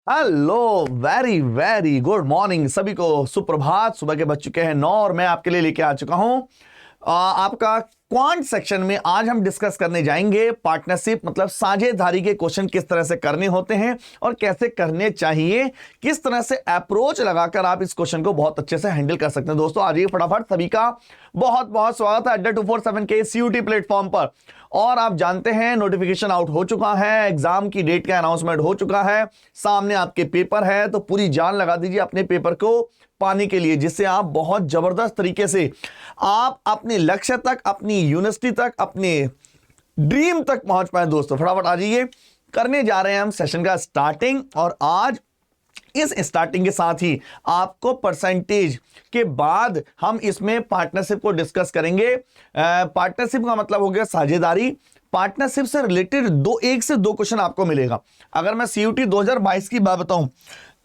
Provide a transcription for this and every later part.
Hello, very very good morning सभी को। सुप्रभात। सुबह के बज चुके हैं 9 और मैं आपके लिए लेके आ चुका हूं आपका क्वांट सेक्शन में। आज हम डिस्कस करने जाएंगे पार्टनरशिप मतलब साझेदारी के क्वेश्चन किस तरह से करने होते हैं और कैसे करने चाहिए, किस तरह से अप्रोच लगाकर आप इस क्वेश्चन को बहुत अच्छे से हैंडल कर सकते हैं। दोस्तों आ जाइए फटाफट। सभी का बहुत बहुत स्वागत है अड्डा 247 के सीयूटी प्लेटफॉर्म पर। और आप जानते हैं नोटिफिकेशन आउट हो चुका है, एग्जाम की डेट का अनाउंसमेंट हो चुका है, सामने आपके पेपर है, तो पूरी जान लगा दीजिए अपने पेपर को पाने के लिए, जिससे आप बहुत जबरदस्त तरीके से आप अपने लक्ष्य तक, अपनी यूनिवर्सिटी तक, अपने ड्रीम तक पहुंच पाए। दोस्तों फटाफट आ जाइए, करने जा रहे हैं हम सेशन का स्टार्टिंग। और आज इस स्टार्टिंग के साथ ही आपको परसेंटेज के बाद हम इसमें पार्टनरशिप को डिस्कस करेंगे। पार्टनरशिप का मतलब हो गया साझेदारी। पार्टनरशिप से रिलेटेड एक से दो क्वेश्चन आपको मिलेगा। अगर मैं सीयूटी 2022 की बात बताऊं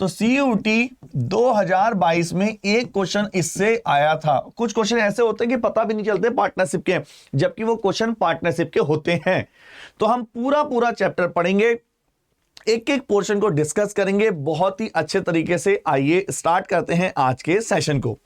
तो सीयूटी 2022 में एक क्वेश्चन इससे आया था। कुछ क्वेश्चन ऐसे होते हैं कि पता भी नहीं चलते पार्टनरशिप के, जबकि वो क्वेश्चन पार्टनरशिप के होते हैं। तो हम पूरा चैप्टर पढ़ेंगे, एक एक पोर्शन को डिस्कस करेंगे बहुत ही अच्छे तरीके से। आइए स्टार्ट करते हैं आज के सेशन को।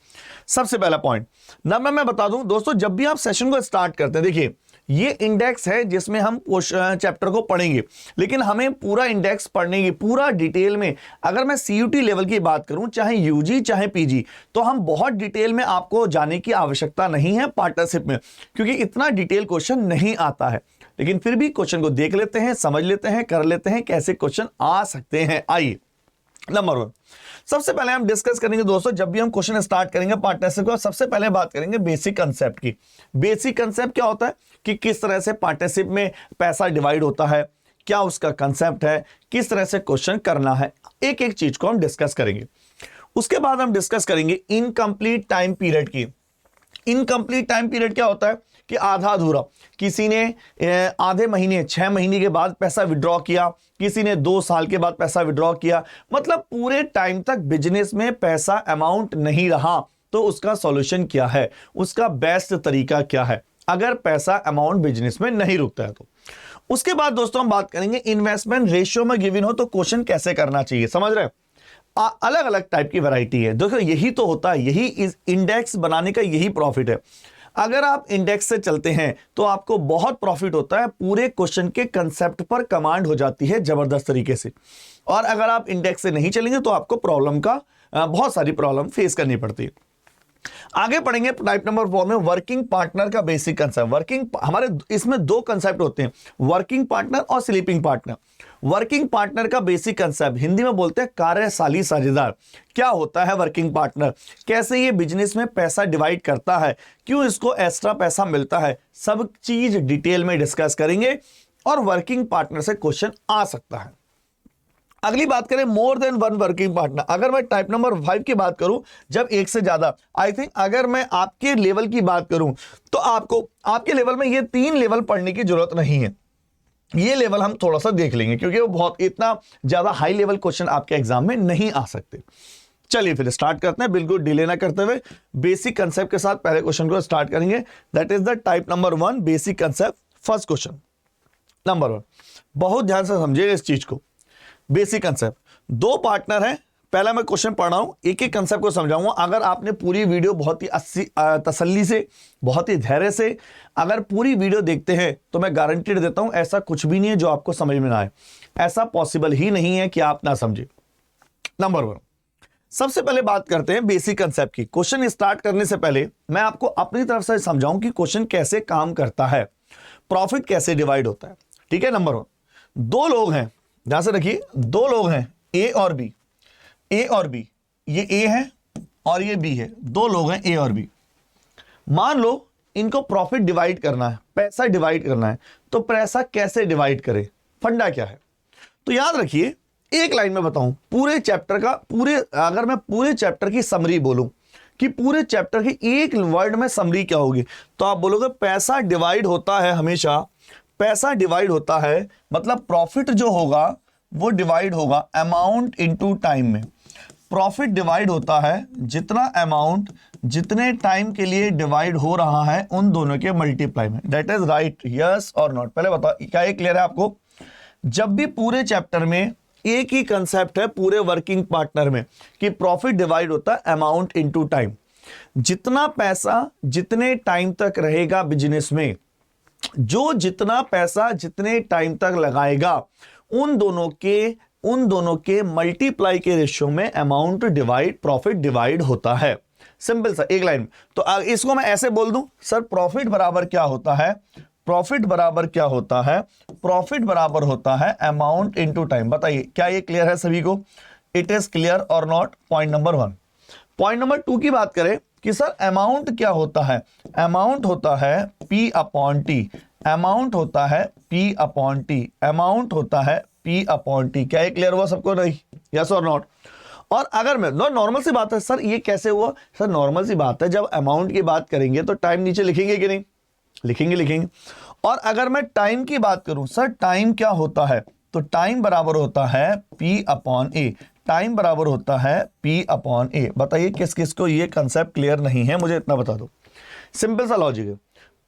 सबसे पहला पॉइंट नंबर मैं बता दूं दोस्तों, जब भी आप सेशन को स्टार्ट करते हैं, देखिए ये इंडेक्स है जिसमें हम चैप्टर को पढ़ेंगे, लेकिन हमें पूरा इंडेक्स पढ़ने की पूरा डिटेल में, अगर मैं सीयूटी लेवल की बात करूं, चाहे यूजी चाहे पीजी, तो हम बहुत डिटेल में आपको जाने की आवश्यकता नहीं है पार्टनरशिप में, क्योंकि इतना डिटेल क्वेश्चन नहीं आता है। लेकिन फिर भी क्वेश्चन को देख लेते हैं, समझ लेते हैं, कर लेते हैं कैसे क्वेश्चन आ सकते हैं। आइए नंबर 1 सबसे पहले हम डिस्कस करेंगे दोस्तों, जब भी हम क्वेश्चन स्टार्ट करेंगे पार्टनरशिप को, सबसे पहले बात करेंगे बेसिक कंसेप्ट की। बेसिक कंसेप्ट क्या होता है कि किस तरह से पार्टनरशिप में पैसा डिवाइड होता है, क्या उसका कंसेप्ट है, किस तरह से क्वेश्चन करना है, एक एक चीज को हम डिस्कस करेंगे। उसके बाद हम डिस्कस करेंगे इनकम्प्लीट टाइम पीरियड की। इनकम्प्लीट टाइम पीरियड क्या होता है कि आधा अधूरा, किसी ने आधे महीने 6 महीने के बाद पैसा विड्रॉ किया, किसी ने 2 साल के बाद पैसा विड्रॉ किया, मतलब पूरे टाइम तक बिजनेस में पैसा अमाउंट नहीं रहा, तो उसका सॉल्यूशन क्या है, उसका बेस्ट तरीका क्या है अगर पैसा अमाउंट बिजनेस में नहीं रुकता है तो। उसके बाद दोस्तों हम बात करेंगे इन्वेस्टमेंट रेशियो में गिवन हो तो क्वेश्चन कैसे करना चाहिए। समझ रहे, अलग अलग टाइप की वैरायटी है दोस्तों, यही तो होता है, यही इस इंडेक्स बनाने का यही प्रॉफिट है। अगर आप इंडेक्स से चलते हैं तो आपको बहुत प्रॉफिट होता है, पूरे क्वेश्चन के कंसेप्ट पर कमांड हो जाती है जबरदस्त तरीके से। और अगर आप इंडेक्स से नहीं चलेंगे तो आपको बहुत सारी प्रॉब्लम फेस करनी पड़ती है। आगे पढ़ेंगे टाइप नंबर 4 में वर्किंग पार्टनर का बेसिक कंसेप्ट। हमारे इसमें 2 कंसेप्ट होते हैं, वर्किंग पार्टनर और स्लीपिंग पार्टनर। वर्किंग पार्टनर का बेसिक कंसेप्ट हिंदी में बोलते हैं कार्यशाली साझेदार। क्या होता है वर्किंग पार्टनर, कैसे ये बिजनेस में पैसा डिवाइड करता है, क्यों इसको एक्स्ट्रा पैसा मिलता है, सब चीज डिटेल में डिस्कस करेंगे। और वर्किंग पार्टनर से क्वेश्चन आ सकता है। अगली बात करें more than one working partner. अगर मैं टाइप नंबर 5 की बात करूं, जब एक से ज्यादा, आई थिंक अगर मैं आपके लेवल की बात करूं तो आपको आपके लेवल में ये 3 लेवल पढ़ने की जरूरत नहीं है। ये लेवल हम थोड़ा सा देख लेंगे क्योंकि वो बहुत इतना ज्यादा हाई लेवल क्वेश्चन आपके एग्जाम में नहीं आ सकते। चलिए फिर स्टार्ट करते हैं, बिल्कुल डिले ना करते हुए बेसिक कंसेप्ट के साथ पहले क्वेश्चन को स्टार्ट करेंगे। That is the type number 1 basic concept. First question number 1, बहुत ध्यान से समझिए इस चीज को। बेसिक कंसेप्ट, 2 पार्टनर हैं, पहला मैं क्वेश्चन पढ़ रहा हूं, एक एक कंसेप्ट को समझाऊंगा। अगर आपने पूरी वीडियो बहुत ही तसल्ली से, बहुत ही धैर्य से अगर पूरी वीडियो देखते हैं तो मैं गारंटी देता हूं ऐसा कुछ भी नहीं है जो आपको समझ में ना आए, ऐसा पॉसिबल ही नहीं है कि आप ना समझे। नंबर 1, सबसे पहले बात करते हैं बेसिक कंसेप्ट की। क्वेश्चन स्टार्ट करने से पहले मैं आपको अपनी तरफ से समझाऊं कि क्वेश्चन कैसे काम करता है, प्रॉफिट कैसे डिवाइड होता है। ठीक है। नंबर 1, 2 लोग हैं, ध्यान से रखिए, 2 लोग हैं ए और बी। ए और बी, ये ए है और ये बी है, 2 लोग हैं ए और बी। मान लो इनको प्रॉफिट डिवाइड करना है, पैसा डिवाइड करना है, तो पैसा कैसे डिवाइड करें, फंडा क्या है। तो याद रखिए, एक लाइन में बताऊं पूरे चैप्टर का, अगर मैं पूरे चैप्टर की समरी बोलूं कि पूरे चैप्टर की एक वर्ड में समरी क्या होगी, तो आप बोलोगे पैसा डिवाइड होता है, हमेशा पैसा डिवाइड होता है, मतलब प्रॉफिट जो होगा वो डिवाइड होगा अमाउंट इनटू टाइम में। प्रॉफिट डिवाइड होता है जितना अमाउंट जितने टाइम के लिए डिवाइड हो रहा है उन दोनों के मल्टीप्लाई में। दैट इज राइट, यस और नॉट। पहले बताओ क्या ये क्लियर है आपको। जब भी पूरे चैप्टर में एक ही कंसेप्ट है पूरे वर्किंग पार्टनर में कि प्रॉफिट डिवाइड होता है अमाउंट इनटू टाइम। जितना पैसा जितने टाइम तक रहेगा बिजनेस में, जो जितना पैसा जितने टाइम तक लगाएगा, उन दोनों के मल्टीप्लाई के रेशियो में अमाउंट डिवाइड प्रॉफिट डिवाइड होता है। सिंपल सा, एक लाइन। तो इसको मैं ऐसे बोल दूं, सर प्रॉफिट बराबर क्या होता है? प्रॉफिट बराबर क्या होता है? प्रॉफिट बराबर होता है अमाउंट इनटू टाइम। बताइए क्या ये क्लियर है सभी को? इट इज क्लियर और not? Point number 1। Point number 2 की बात करें कि सर अमाउंट क्या होता है? अमाउंट होता है P अपॉन टी। अमाउंट होता है P अपॉन टी। अमाउंट होता है P अपॉन टी। क्या ये क्लियर हुआ सबको? नहीं? यस और नॉट? और अगर मैं नॉर्मल सी बात है, सर ये कैसे हुआ? सर नॉर्मल सी बात है, जब अमाउंट की बात करेंगे तो टाइम नीचे लिखेंगे कि नहीं? लिखेंगे। और अगर मैं टाइम की बात करूं, सर टाइम क्या होता है? तो टाइम बराबर होता है P अपॉन ए। टाइम बराबर होता है P अपॉन ए। बताइए किस किस को ये कंसेप्ट क्लियर नहीं है, मुझे इतना बता दो। सिंपल सा लॉजिक है,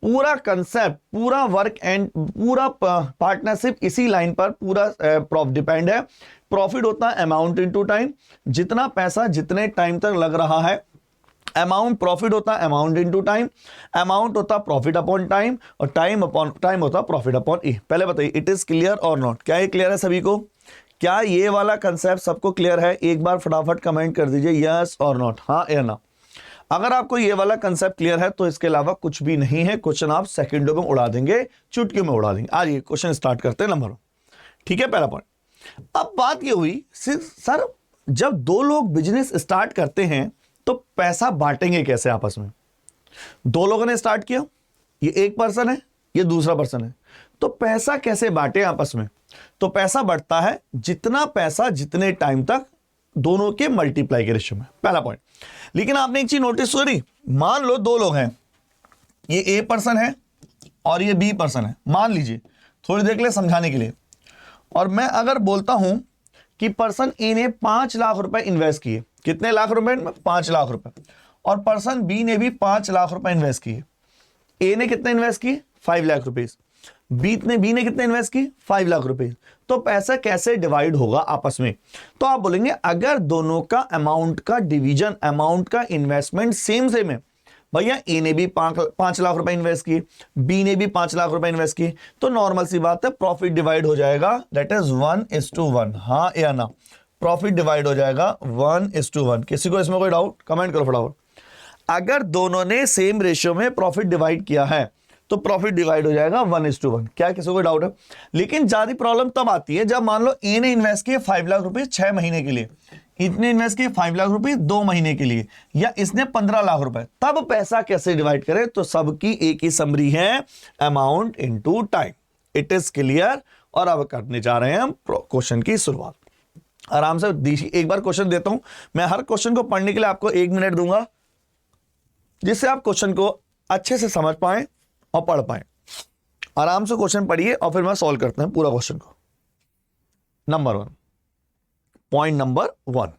पूरा कंसेप्ट, पूरा वर्क एंड पूरा पार्टनरशिप इसी लाइन पर पूरा डिपेंड है। प्रॉफिट होता है अमाउंट इनटू टाइम। जितना पैसा जितने टाइम तक लग रहा है, अमाउंट प्रॉफिट होता है अमाउंट इनटू टाइम। अमाउंट होता है प्रॉफिट अपॉन टाइम, और टाइम अपॉन टाइम होता है प्रॉफिट अपॉन ए। पहले बताइए इट इज क्लियर और नॉट? क्या ये क्लियर है सभी को? क्या ये वाला कंसेप्ट सबको क्लियर है? एक बार फटाफट कमेंट कर दीजिए यस और नॉट, हाँ या ना। अगर आपको ये वाला कंसेप्ट क्लियर है तो इसके अलावा कुछ भी नहीं है। क्वेश्चन आप सेकंडों में उड़ा देंगे, चुटकियों में उड़ा देंगे। आइए क्वेश्चन स्टार्ट करते हैं। नंबर 1, ठीक है, पहला पॉइंट। अब बात ये हुई सर जब दो लोग बिजनेस स्टार्ट करते हैं तो पैसा बांटेंगे कैसे आपस में? दो लोगों ने स्टार्ट किया, ये एक पर्सन है, ये दूसरा पर्सन है, तो पैसा कैसे बांटे आपस में? तो पैसा बढ़ता है जितना पैसा जितने टाइम तक, दोनों के मल्टीप्लाई के रेशियो में। पहला पॉइंट। लेकिन आपने एक चीज नोटिस करी, मान लो दो लोग हैं, ये ए पर्सन है और ये बी पर्सन है, मान लीजिए, थोड़ी देर के लिए समझाने के लिए। और मैं अगर बोलता हूं कि पर्सन ए ने 5 लाख रुपए इन्वेस्ट किए, कितने लाख रुपए में? 5 लाख रुपए। और पर्सन बी ने भी 5 लाख रुपए इन्वेस्ट किए। ए ने कितने इन्वेस्ट किए? 5 लाख रुपीस। बी ने कितने इन्वेस्ट किए? 5 लाख रुपए। तो पैसा कैसे डिवाइड होगा आपस में? तो आप बोलेंगे अगर दोनों का अमाउंट का डिवीजन, अमाउंट का इन्वेस्टमेंट सेम है, भैया ए ने भी 5 लाख रुपए इन्वेस्ट किए, बी ने भी 5 लाख रुपए इन्वेस्ट किए, तो नॉर्मल सी बात है प्रॉफिट डिवाइड हो जाएगा, दैट इज 1:1। हाँ या ना? प्रॉफिट डिवाइड हो जाएगा 1:1। किसी को इसमें कोई डाउट? कमेंट करो फटाफट। अगर दोनों ने सेम रेशियो में प्रॉफिट डिवाइड किया है तो प्रॉफिट डिवाइड हो जाएगा 1:1। क्या किसी को डाउट है? लेकिन ज्यादा प्रॉब्लम तब आती है जब मान लो ए ने इन्वेस्ट किए 5 लाख रुपए 6 महीने के लिए, इसने इन्वेस्ट किए 5 लाख रुपए 2 महीने के लिए, या इसने 15 लाख रुपए, तब पैसा कैसे डिवाइड करें? तो सबकी एक ही समरी है, amount into time. It is clear. और अब करने जा रहे हैं हम क्वेश्चन की शुरुआत। आराम से एक बार क्वेश्चन देता हूं, मैं हर क्वेश्चन को पढ़ने के लिए आपको 1 मिनट दूंगा, जिससे आप क्वेश्चन को अच्छे से समझ पाएं और पढ़ पाएं। आराम से क्वेश्चन पढ़िए और फिर मैं सॉल्व करते हैं पूरा क्वेश्चन को। नंबर 1, पॉइंट नंबर 1,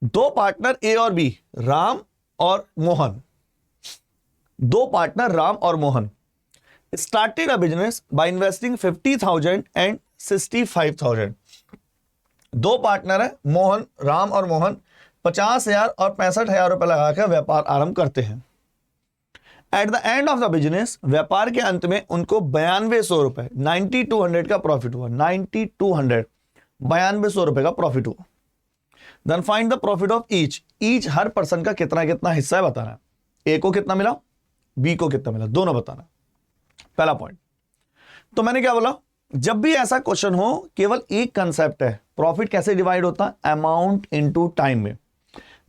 दो पार्टनर ए और बी, राम और मोहन, दो पार्टनर राम और Mohan started a business by investing 50,000 and 65,000। दो पार्टनर है मोहन, राम और मोहन 50,000 और 65,000 रुपए लगाकर व्यापार आरंभ करते हैं। At the end of the business, व्यापार के अंत में उनको 9200 रुपए 9200 का प्रॉफिट हुआ। 9200 रुपए का प्रॉफिट हुआ। Then find the profit of each हर पर्सन का कितना कितना हिस्सा है बताना है। ए को कितना मिला, बी को कितना मिला, दोनों बताना। पहला पॉइंट, तो मैंने क्या बोला, जब भी ऐसा क्वेश्चन हो केवल एक कंसेप्ट है, प्रॉफिट कैसे डिवाइड होता है? अमाउंट इनटू टाइम में,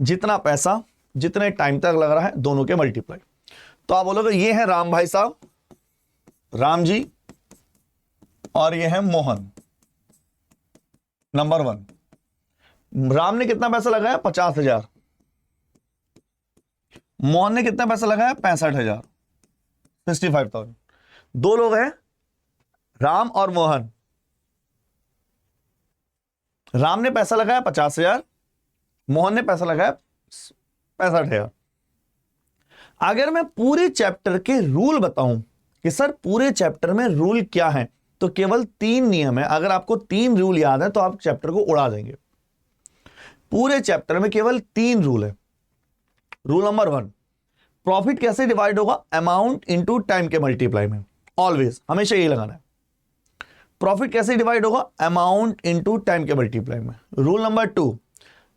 जितना पैसा जितने टाइम तक लग रहा है दोनों के मल्टीप्लाई। तो आप बोलोगे ये है राम भाई साहब, राम जी, और ये है मोहन। नंबर 1, राम ने कितना पैसा लगाया? 50,000। मोहन ने कितना पैसा लगाया? 65,000, 65,000। दो लोग हैं, राम और मोहन। राम ने पैसा लगाया 50,000, मोहन ने पैसा लगाया 65,000। अगर मैं पूरे चैप्टर के रूल बताऊं कि सर पूरे चैप्टर में रूल क्या है, तो केवल 3 नियम है। अगर आपको 3 रूल याद है तो आप चैप्टर को उड़ा देंगे। पूरे चैप्टर में केवल 3 रूल है। रूल नंबर 1, प्रॉफिट कैसे डिवाइड होगा? अमाउंट इंटू टाइम के मल्टीप्लाई में। ऑलवेज, हमेशा यही लगाना है। प्रॉफिट कैसे डिवाइड होगा? अमाउंट इंटू टाइम के मल्टीप्लाई में। रूल नंबर 2,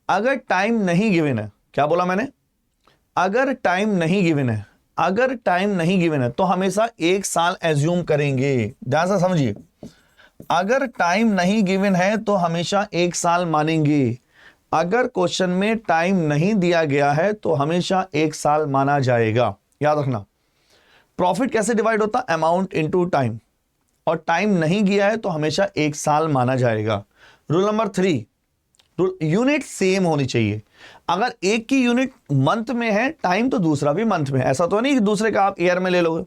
अगर टाइम नहीं गिवन है, क्या बोला मैंने? अगर टाइम नहीं गिवन है, अगर टाइम नहीं गिवन है तो हमेशा 1 साल एज्यूम करेंगे। ध्यान से समझिए, अगर टाइम नहीं गिवन है तो हमेशा 1 साल मानेंगे। अगर क्वेश्चन में टाइम नहीं दिया गया है तो हमेशा 1 साल माना जाएगा। याद रखना, प्रॉफिट कैसे डिवाइड होता? अमाउंट इंटू टाइम, और टाइम नहीं दिया है तो हमेशा 1 साल माना जाएगा। रूल नंबर 3, यूनिट सेम होनी चाहिए। अगर एक की यूनिट मंथ में है, टाइम तो दूसरा भी मंथ में है। ऐसा तो नहीं कि दूसरे का आप ईयर में ले लोगे।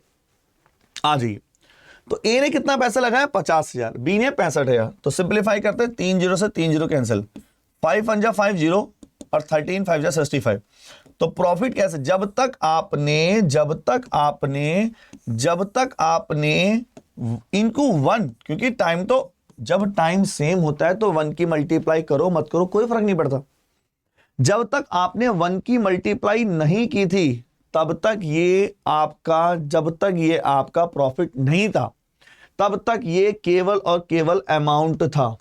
आ जाइए, तो ए ने कितना पैसा लगाया? 50,000, बी ने 65,000। तो सिंप्लीफाई करते हैं, 3 जीरो से 3 जीरो कैंसिल, 5 1 जा 5 जीरो और 13 5 जा 65। तो प्रॉफिट कैसे? जब तक आपने इनको 1, क्योंकि टाइम तो जब टाइम सेम होता है तो 1 की मल्टीप्लाई करो मत करो कोई फर्क नहीं पड़ता। जब तक आपने 1 की मल्टीप्लाई नहीं की थी तब तक ये आपका प्रॉफिट नहीं था, तब तक ये केवल और केवल अमाउंट था।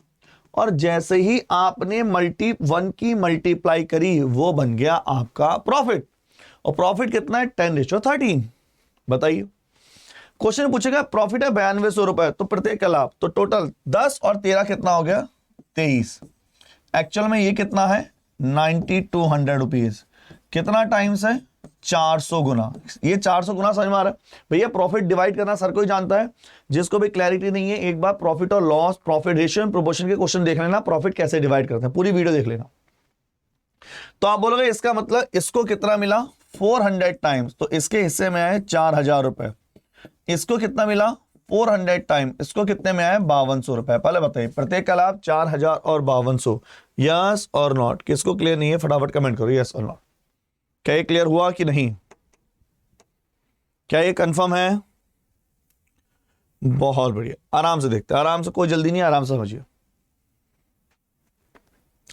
और जैसे ही आपने 1 की मल्टीप्लाई करी वो बन गया आपका प्रॉफिट। और प्रॉफिट कितना है? 10:13। बताइए, क्वेश्चन पूछेगा प्रॉफिट है 9200 रुपए, तो प्रत्येक का लाभ, तो टोटल 10 और 13 कितना हो गया? 23। एक्चुअल में ये कितना है? 9200 रुपीज। कितना टाइम्स है? 400 गुना। ये 400 गुना समझ में आ रहा है भैया? प्रॉफिट डिवाइड करना सर कोई जानता है। जिसको भी क्लैरिटी नहीं है, एक बार प्रॉफिट और loss, profit ratio and proportion के क्वेश्चन देख लेना, प्रॉफिट कैसे डिवाइड करते हैं, पूरी वीडियो देख लेना। तो आप बोलोगे इसका मतलब इसको कितना मिला? 400 टाइम्स, तो इसके हिस्से में आए 4000 रुपए। इसको कितना मिला? 400 टाइम, इसको कितने में आए? 5200 रुपए। पहले बताइए, प्रत्येक का लाभ 4000 और 5200। यस और नॉट? किसको क्लियर नहीं है फटाफट कमेंट करो, यस और नॉट। क्या ये क्लियर हुआ कि नहीं? क्या ये कंफर्म है? बहुत बढ़िया, आराम से देखते हैं, आराम से, कोई जल्दी नहीं, आराम से समझिए,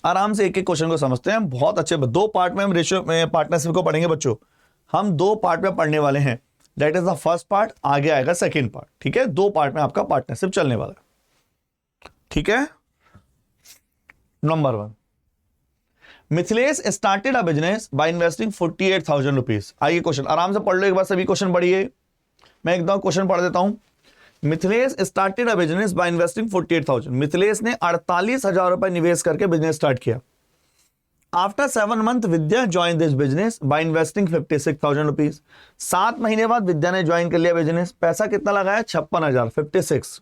आराम से एक एक क्वेश्चन को समझते हैं। बहुत अच्छे 2 पार्ट में हम रेशियो में पार्टनरशिप को पढ़ेंगे बच्चों। हम 2 पार्ट में पढ़ने वाले हैं। That is the first part, आगे आएगा सेकेंड पार्ट। ठीक है, 2 पार्ट में आपका पार्टनरशिप चलने वाला है। ठीक है, number 1, Mithilesh started a business by investing 48,000 rupees. आइए क्वेश्चन आराम से पढ़ लो, एक बार सभी क्वेश्चन पढ़िए। मैं एकदम क्वेश्चन पढ़ देता हूं। Mithilesh started a business by investing 48,000। Mithilesh ने 48,000 रुपए निवेश करके बिजनेस स्टार्ट किया। After 7 month Vidya join this business by investing 56,000 rupees. 7 महीने बाद विद्या ने ज्वाइन कर लिया बिजनेस। पैसा कितना लगाया? 56,000, 56।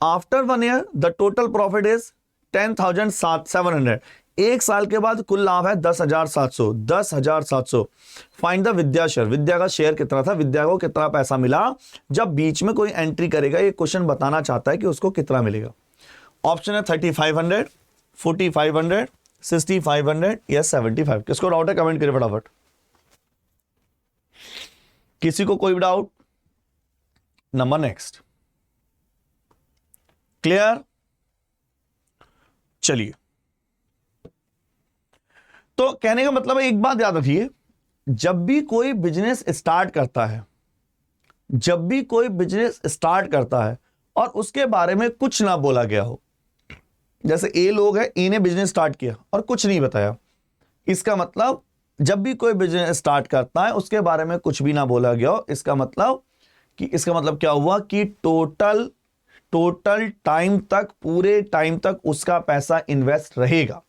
After 1 year the total profit is 10,700। 1 साल के बाद कुल लाभ है 10,700। 10,700। Find the Vidya share. Vidya का शेयर कितना था? विद्या को कितना पैसा मिला? जब बीच में कोई एंट्री करेगा ये क्वेश्चन बताना चाहता है कि उसको कितना मिलेगा। ऑप्शन है 3500, 4500, 6500 या 75। किसको डाउट है कमेंट करिए फटाफट। किसी को कोई डाउट? Number next. क्लियर? चलिए, तो कहने का मतलब है, एक बात याद रखिए, जब भी कोई बिजनेस स्टार्ट करता है, जब भी कोई बिजनेस स्टार्ट करता है और उसके बारे में कुछ ना बोला गया हो, जैसे ए लोग है, ए ने बिजनेस स्टार्ट किया और कुछ नहीं बताया, इसका मतलब जब भी कोई बिजनेस स्टार्ट करता है उसके बारे में कुछ भी ना बोला गया हो, इसका मतलब क्या हुआ कि टोटल टाइम तक, पूरे टाइम तक उसका पैसा इन्वेस्ट रहेगा।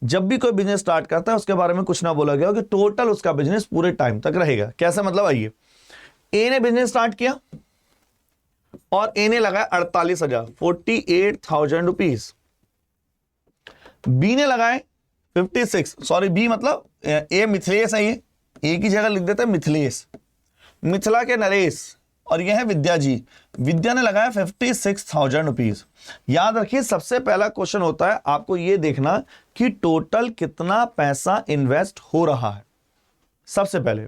जब भी कोई बिजनेस स्टार्ट करता है उसके बारे में कुछ ना बोला गया हो कि टोटल उसका बिजनेस पूरे टाइम तक रहेगा। कैसे मतलब? आइए, ए ने बिजनेस स्टार्ट किया और ए ने लगाया 48,000, 48,000 रुपीज। बी ने लगाए 56, सॉरी बी मतलब ए मिथिलेश है, ये ए की जगह लिख देते हैं मिथिलेश, मिथिला के नरेश, और यह है विद्या जी। विद्या ने लगाया 56,000 रुपीज। याद रखिए, सबसे पहला क्वेश्चन होता है आपको यह देखना कि टोटल कितना पैसा इन्वेस्ट हो रहा है। सबसे पहले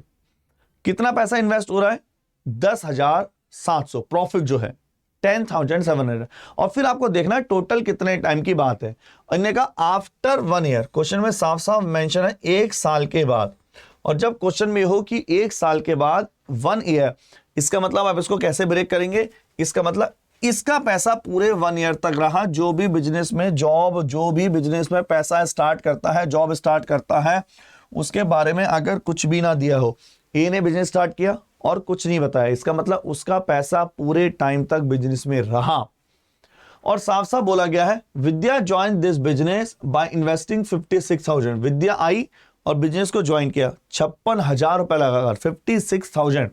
कितना पैसा इन्वेस्ट हो रहा है? 10,700 प्रॉफिट जो है, 10,700। और फिर आपको देखना है टोटल कितने टाइम की बात है। इन्होंने कहा आफ्टर 1 ईयर, क्वेश्चन में साफ साफ मेंशन है 1 साल के बाद। और जब क्वेश्चन में हो कि 1 साल के बाद 1 ईयर, इसका मतलब आप इसको कैसे ब्रेक करेंगे? इसका मतलब इसका पैसा पूरे 1 ईयर तक रहा। जो भी बिजनेस में पैसा स्टार्ट करता है, जॉब स्टार्ट करता है, उसके बारे में अगर कुछ भी ना दिया हो, ए ने बिजनेस स्टार्ट किया और कुछ नहीं बताया, इसका मतलब उसका पैसा पूरे टाइम तक बिजनेस में रहा। और साफ साफ बोला गया है Vidya join this business by investing 56,000। Vidya आई और बिजनेस को ज्वाइन किया 56,000 रुपए लगाकर, 56,000।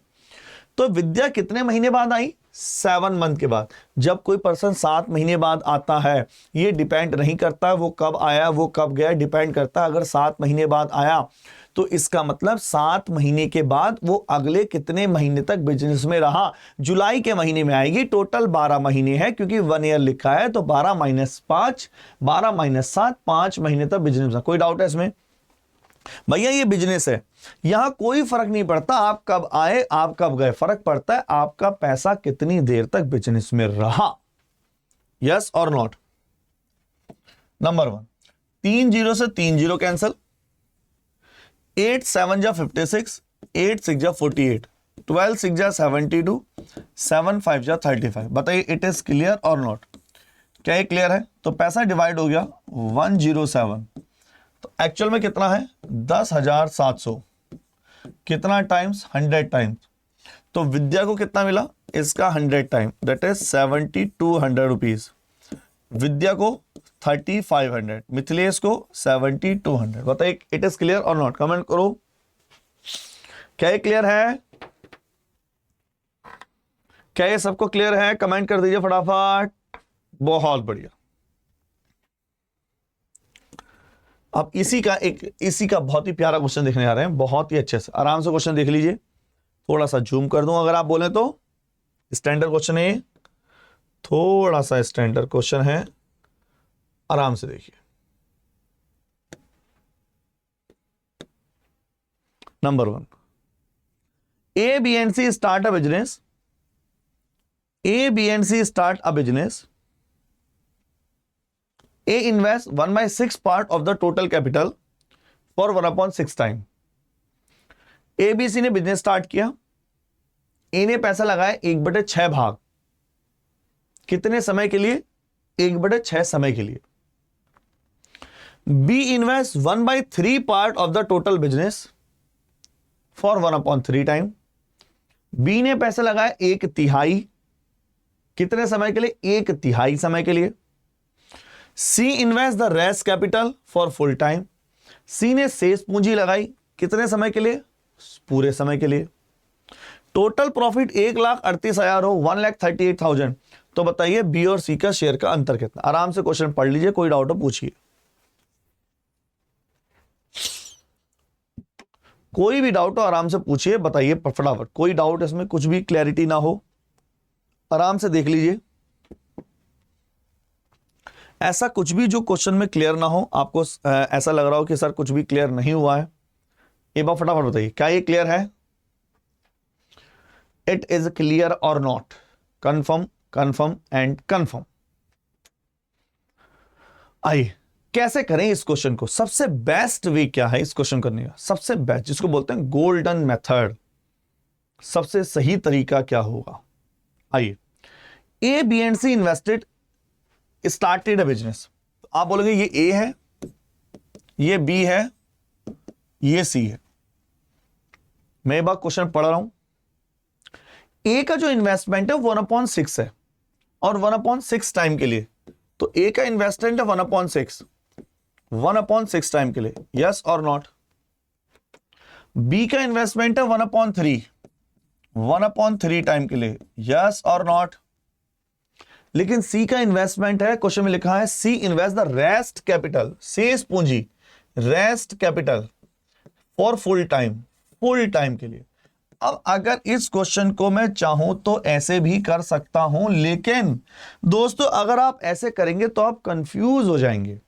तो विद्या कितने महीने बाद आई? 7 मंथ के बाद। जब कोई पर्सन 7 महीने बाद आता है, ये डिपेंड नहीं करता वो कब आया, वो कब गया, डिपेंड करता है अगर 7 महीने बाद आया तो इसका मतलब 7 महीने के बाद वो अगले कितने महीने तक बिजनेस में रहा। जुलाई के महीने में आएगी, टोटल 12 महीने है क्योंकि 1 ईयर लिखा है, तो 12 माइनस 5, 12 माइनस 7, 5 महीने तक बिजनेस में। कोई डाउट है इसमें? भैया ये बिजनेस है, यहां कोई फर्क नहीं पड़ता आप कब आए, आप कब गए, फर्क पड़ता है आपका पैसा कितनी देर तक बिजनेस में रहा। यस और नॉट? नंबर 1, 3 0 से 3 0 कैंसल, 8 7 जा 56, 8 6 जा 48, 12 6 जा 72, 7 5 जा 35। बताइए इट इज क्लियर और नॉट? क्या ये क्लियर है? तो पैसा डिवाइड हो गया 107, तो एक्चुअल में कितना है? 10,700। कितना टाइम्स? 100 टाइम्स। तो विद्या को कितना मिला? इसका 100 टाइम, दैट इज 7,200 रुपीज। विद्या को 3,500, मिथिलेश को 7,200। बताइए इट इज क्लियर और नॉट? कमेंट करो। क्या ये क्लियर है? क्या ये सबको क्लियर है? कमेंट कर दीजिए फटाफट। बहुत बढ़िया। अब इसी का बहुत ही प्यारा क्वेश्चन देखने आ रहे हैं, बहुत ही अच्छे से। आराम से क्वेश्चन देख लीजिए, थोड़ा सा जूम कर दूं अगर आप बोले तो। स्टैंडर्ड क्वेश्चन है, थोड़ा सा स्टैंडर्ड क्वेश्चन है, आराम से देखिए। Number 1, A, B and C start a business. A, B and C start a business. A invests 1/6 part of the total capital for 1/6 time. A, B, C ने business start किया। A ने पैसा लगाया 1/6 भाग। कितने समय के लिए? 1/6 समय के लिए। B invests 1/3 part of the total business for 1/3 time. B ने पैसा लगाया 1/3। कितने समय के लिए? 1/3 समय के लिए। C invest the rest capital for full time. C ने शेष पूंजी लगाई कितने समय के लिए? पूरे समय के लिए। टोटल प्रॉफिट 1,38,000 हो, 1,38,000। तो बताइए बी और सी का शेयर का अंतर कितना? आराम से क्वेश्चन पढ़ लीजिए, कोई डाउट हो पूछिए। कोई भी डाउट हो आराम से पूछिए, बताइए फटाफट। कोई डाउट इसमें कुछ भी क्लैरिटी ना हो, आराम से देख लीजिए। ऐसा कुछ भी जो क्वेश्चन में क्लियर ना हो, आपको ऐसा लग रहा हो कि सर कुछ भी क्लियर नहीं हुआ है, एक बार फटाफट बताइए क्या ये क्लियर है? इट इज क्लियर और not? Confirm, confirm and confirm. आइए कैसे करें इस क्वेश्चन को? सबसे बेस्ट वे क्या है इस क्वेश्चन करने का? सबसे बेस्ट, जिसको बोलते हैं गोल्डन मेथड, सबसे सही तरीका क्या होगा? आइए, A, B and C invested started a business. आप बोलोगे ये ए है, ये बी है, ये सी है। मैं एक बार क्वेश्चन पढ़ रहा हूं। ए का जो इन्वेस्टमेंट है 1/6 है और 1/6 टाइम के लिए। तो ए का इन्वेस्टमेंट है 1/6 टाइम के लिए। यस और नॉट? बी का इन्वेस्टमेंट है 1/3 टाइम के लिए। यस और नॉट? लेकिन सी का इन्वेस्टमेंट है, क्वेश्चन में लिखा है C invest the rest capital, शेष पूंजी, rest capital for full time के लिए। अब अगर इस क्वेश्चन को मैं चाहूं तो ऐसे भी कर सकता हूं, लेकिन दोस्तों अगर आप ऐसे करेंगे तो आप कंफ्यूज हो जाएंगे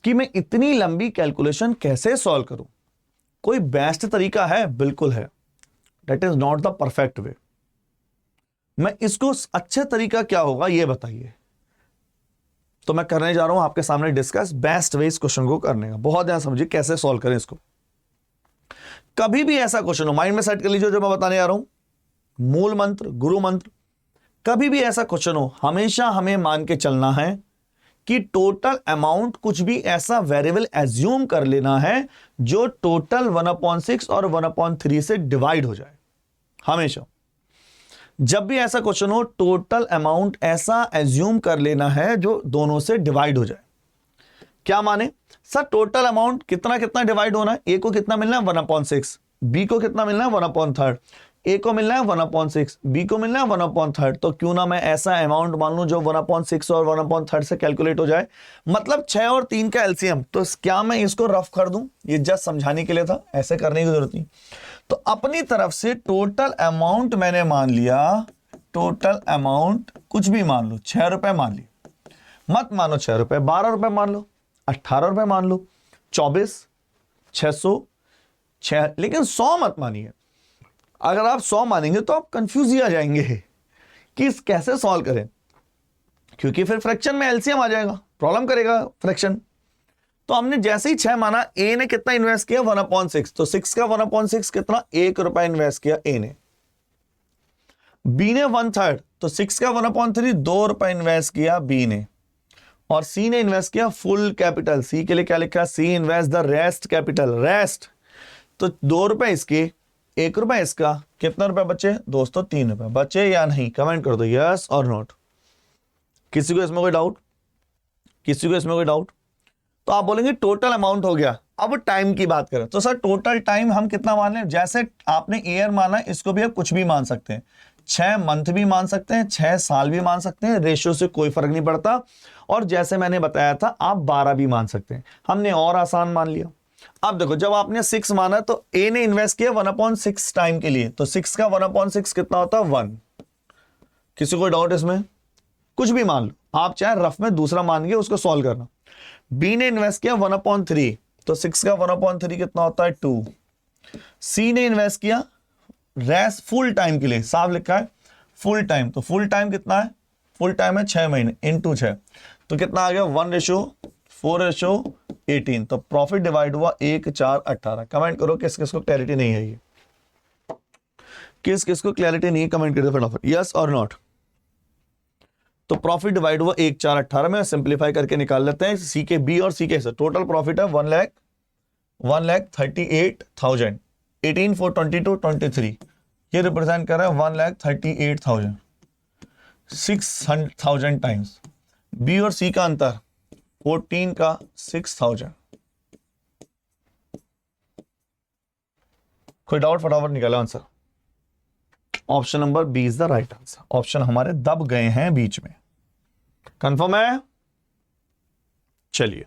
कि मैं इतनी लंबी कैलकुलेशन कैसे सॉल्व करूं। कोई बेस्ट तरीका है? बिल्कुल है। That is not the perfect way. मैं इसको अच्छे तरीका क्या होगा ये बताइए। तो मैं करने जा रहा हूं आपके सामने डिस्कस बेस्ट वे इस क्वेश्चन को करने का। बहुत ध्यान समझिए कैसे सॉल्व करें इसको। कभी भी ऐसा क्वेश्चन हो, माइंड में सेट कर लीजिए जो मैं बताने जा रहा हूं, मूल मंत्र, गुरु मंत्र। कभी भी ऐसा क्वेश्चन हो, हमेशा हमें मान के चलना है कि टोटल अमाउंट कुछ भी ऐसा वेरिएबल एज्यूम कर लेना है जो टोटल 1/6 और 1/3 से डिवाइड हो जाए। हमेशा जब भी ऐसा क्वेश्चन हो, टोटल अमाउंट ऐसा एज्यूम कर लेना है जो दोनों से डिवाइड हो जाए। क्या माने सर, टोटल अमाउंट कितना कितना डिवाइड होना है? ए को कितना मिलना है 1/6, बी को कितना मिलना है 1/3, ए को मिलना है 1/6, बी को मिलना है 1/3। तो क्यों ना मैं ऐसा अमाउंट मान लूं जो 1/6 और 1/3 से कैलकुलेट हो जाए, मतलब 6 और 3 का एलसीएम। तो क्या मैं इसको रफ कर दूं? ये जस्ट समझाने के लिए था, ऐसे करने की जरूरत नहीं। तो अपनी तरफ से टोटल अमाउंट मैंने मान लिया, टोटल अमाउंट कुछ भी मान लो, 6 रुपए मान लिया, मत मानो 6 रुपए, 12 रुपए मान लो, 18 रुपए मान लो, 24, 600, 6, लेकिन 100 मत मानिए। अगर आप 100 मानेंगे तो आप कंफ्यूज ही आ जाएंगे कि इस कैसे सॉल्व करें, क्योंकि फिर फ्रैक्शन में एलसीएम आ जाएगा, प्रॉब्लम करेगा फ्रैक्शन। तो हमने जैसे ही 6 माना, ए ने कितना इन्वेस्ट किया 1/6, तो 6 का 1/6 कितना, 1 रुपया इन्वेस्ट किया ए ने। बी ने 1/3, तो 6 का 1/3 2 रुपया इन्वेस्ट किया बी ने। और सी ने इन्वेस्ट किया फुल कैपिटल। सी के लिए क्या लिखा है, C invest the rest capital, rest. तो 2 रुपए इसके, 1 रुपया इसका, कितना रुपया बचे दोस्तों, 3 रुपया बचे या नहीं? कमेंट कर दो यस और नोट। किसी को इसमें कोई डाउट? किसी को इसमें कोई डाउट? तो आप बोलेंगे टोटल अमाउंट हो गया। अब टाइम की बात करें तो सर टोटल टाइम हम कितना मान लें? जैसे आपने ईयर माना, इसको भी आप कुछ भी मान सकते हैं, 6 मंथ भी मान सकते हैं, 6 साल भी मान सकते हैं, रेशियो से कोई फर्क नहीं पड़ता। और जैसे मैंने बताया था आप 12 भी मान सकते हैं, हमने और आसान मान लिया। अब देखो, जब आपने 6 माना तो ए ने इन्वेस्ट किया 1/6 टाइम के लिए, तो 6 का 1/6 कितना होता है 1। किसी को डाउट इसमें? कुछ भी मान लो आप, चाहे रफ में दूसरा मान के उसको सॉल्व करना। बी ने इन्वेस्ट किया 1/3, तो 6 का 1/3 कितना होता है 2। सी ने इन्वेस्ट किया रेस्ट फुल टाइम के लिए, साफ लिखा है फुल टाइम, तो फुल टाइम कितना है, फुल टाइम है 6 महीने इंटू 6, तो कितना आ गया 1:4:18। तो प्रॉफिट डिवाइड हुआ 1/4:18। कमेंट करो किस किस को क्लैरिटी नहीं है, ये किस किस को क्लैरिटी नहीं है, कमेंट कर दो फटाफट यस और नॉट। तो प्रॉफिट डिवाइड हुआ 1/4:18 में, सिंप्लीफाई करके निकाल लेते हैं। सी के बी और सी के से टोटल प्रॉफिट है 1,38,000, 18 4 22 23, ये रिप्रेजेंट कर रहा है 1,38,000, 600,000 टाइम्स। बी और सी का अंतर 14 का 6,000। कोई डाउट? फटाफट निकाला answer. Option number B is the right answer. Option हमारे दब गए हैं बीच में, कंफर्म है? चलिए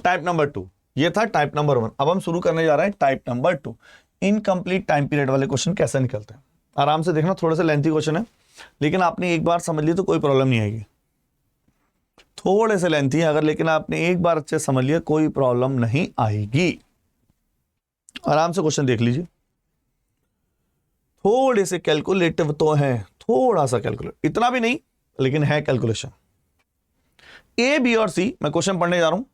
टाइप नंबर 2, ये था टाइप नंबर 1। अब हम शुरू करने जा रहे हैं type number 2। Incomplete time period वाले क्वेश्चन कैसे निकलते हैं, आराम से देखना। थोड़ा सा लेंथी क्वेश्चन है, लेकिन आपने एक बार समझ ली तो कोई प्रॉब्लम नहीं आएगी। थोड़े से लेंथी है अगर, लेकिन आपने एक बार अच्छे समझ लिया कोई प्रॉब्लम नहीं आएगी। आराम से क्वेश्चन देख लीजिए। थोड़े से कैलकुलेटिव तो है, थोड़ा सा कैलकुलेट, इतना भी नहीं लेकिन है कैलकुलेशन। ए बी और सी, मैं क्वेश्चन पढ़ने जा रहा हूं।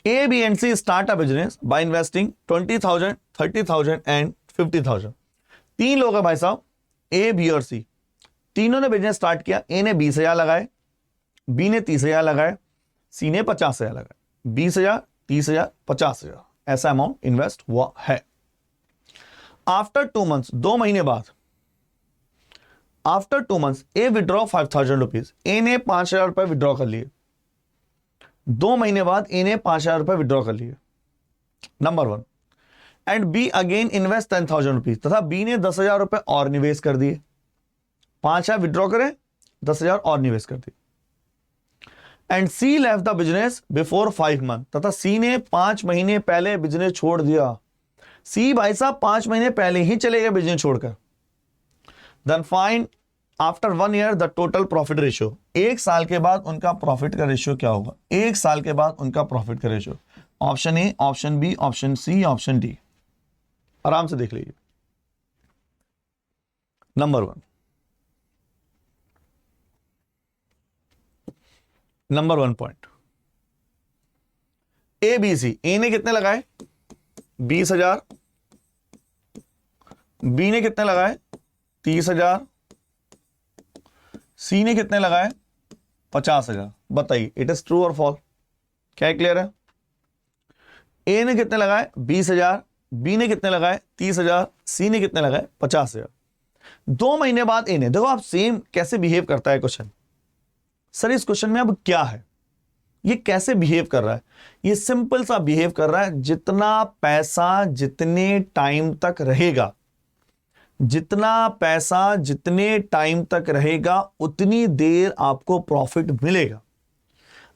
A, B and C start a business by investing 20,000, 30,000 and 50,000। 3 लोग हैं भाई साहब, A, B और C। तीनों ने बिजनेस स्टार्ट किया। A ने 20,000 लगाए, B ने 30,000 लगाए, C ने 50,000 लगाए। 20,000, 30,000, 50,000 ऐसा अमाउंट इन्वेस्ट हुआ है। आफ्टर 2 मंथ्स, 2 महीने बाद, after 2 months A withdraw 5,000 rupees. A ने 5,000 रुपए विड्रॉ कर लिए। 2 महीने बाद ए ने 5,000 रुपए विड्रॉ कर लिए, number 1। And B again invest 10,000 rupees, तथा बी ने 10,000 रुपए और निवेश कर दिए। 5,000 विड्रॉ करे, 10,000 और निवेश कर दिए। And C left the business before 5 month, तथा सी ने 5 महीने पहले बिजनेस छोड़ दिया। सी भाई साहब 5 महीने पहले ही चले गए बिजनेस छोड़कर। Then find after 1 year the total profit ratio. 1 साल के बाद उनका प्रॉफिट का रेशियो क्या होगा? 1 साल के बाद उनका प्रॉफिट का ratio. Option A, option B, option C, option D. आराम से देख लीजिए। Number 1, number 1 point A B C. A ने कितने लगाए 20,000, बी ने कितने लगाए 30,000, सी ने कितने लगाए 50,000। बताइए इट इज ट्रू और फॉल्स, क्या क्लियर है? ए ने कितने लगाए 20,000, बी ने कितने लगाए 30,000, सी ने कितने लगाए 50,000। 2 महीने बाद ए ने, देखो आप सेम कैसे बिहेव करता है क्वेश्चन। सर इस क्वेश्चन में अब क्या है, ये कैसे बिहेव कर रहा है? ये सिंपल सा बिहेव कर रहा है, जितना पैसा जितने टाइम तक रहेगा, जितना पैसा जितने टाइम तक रहेगा उतनी देर आपको प्रॉफिट मिलेगा।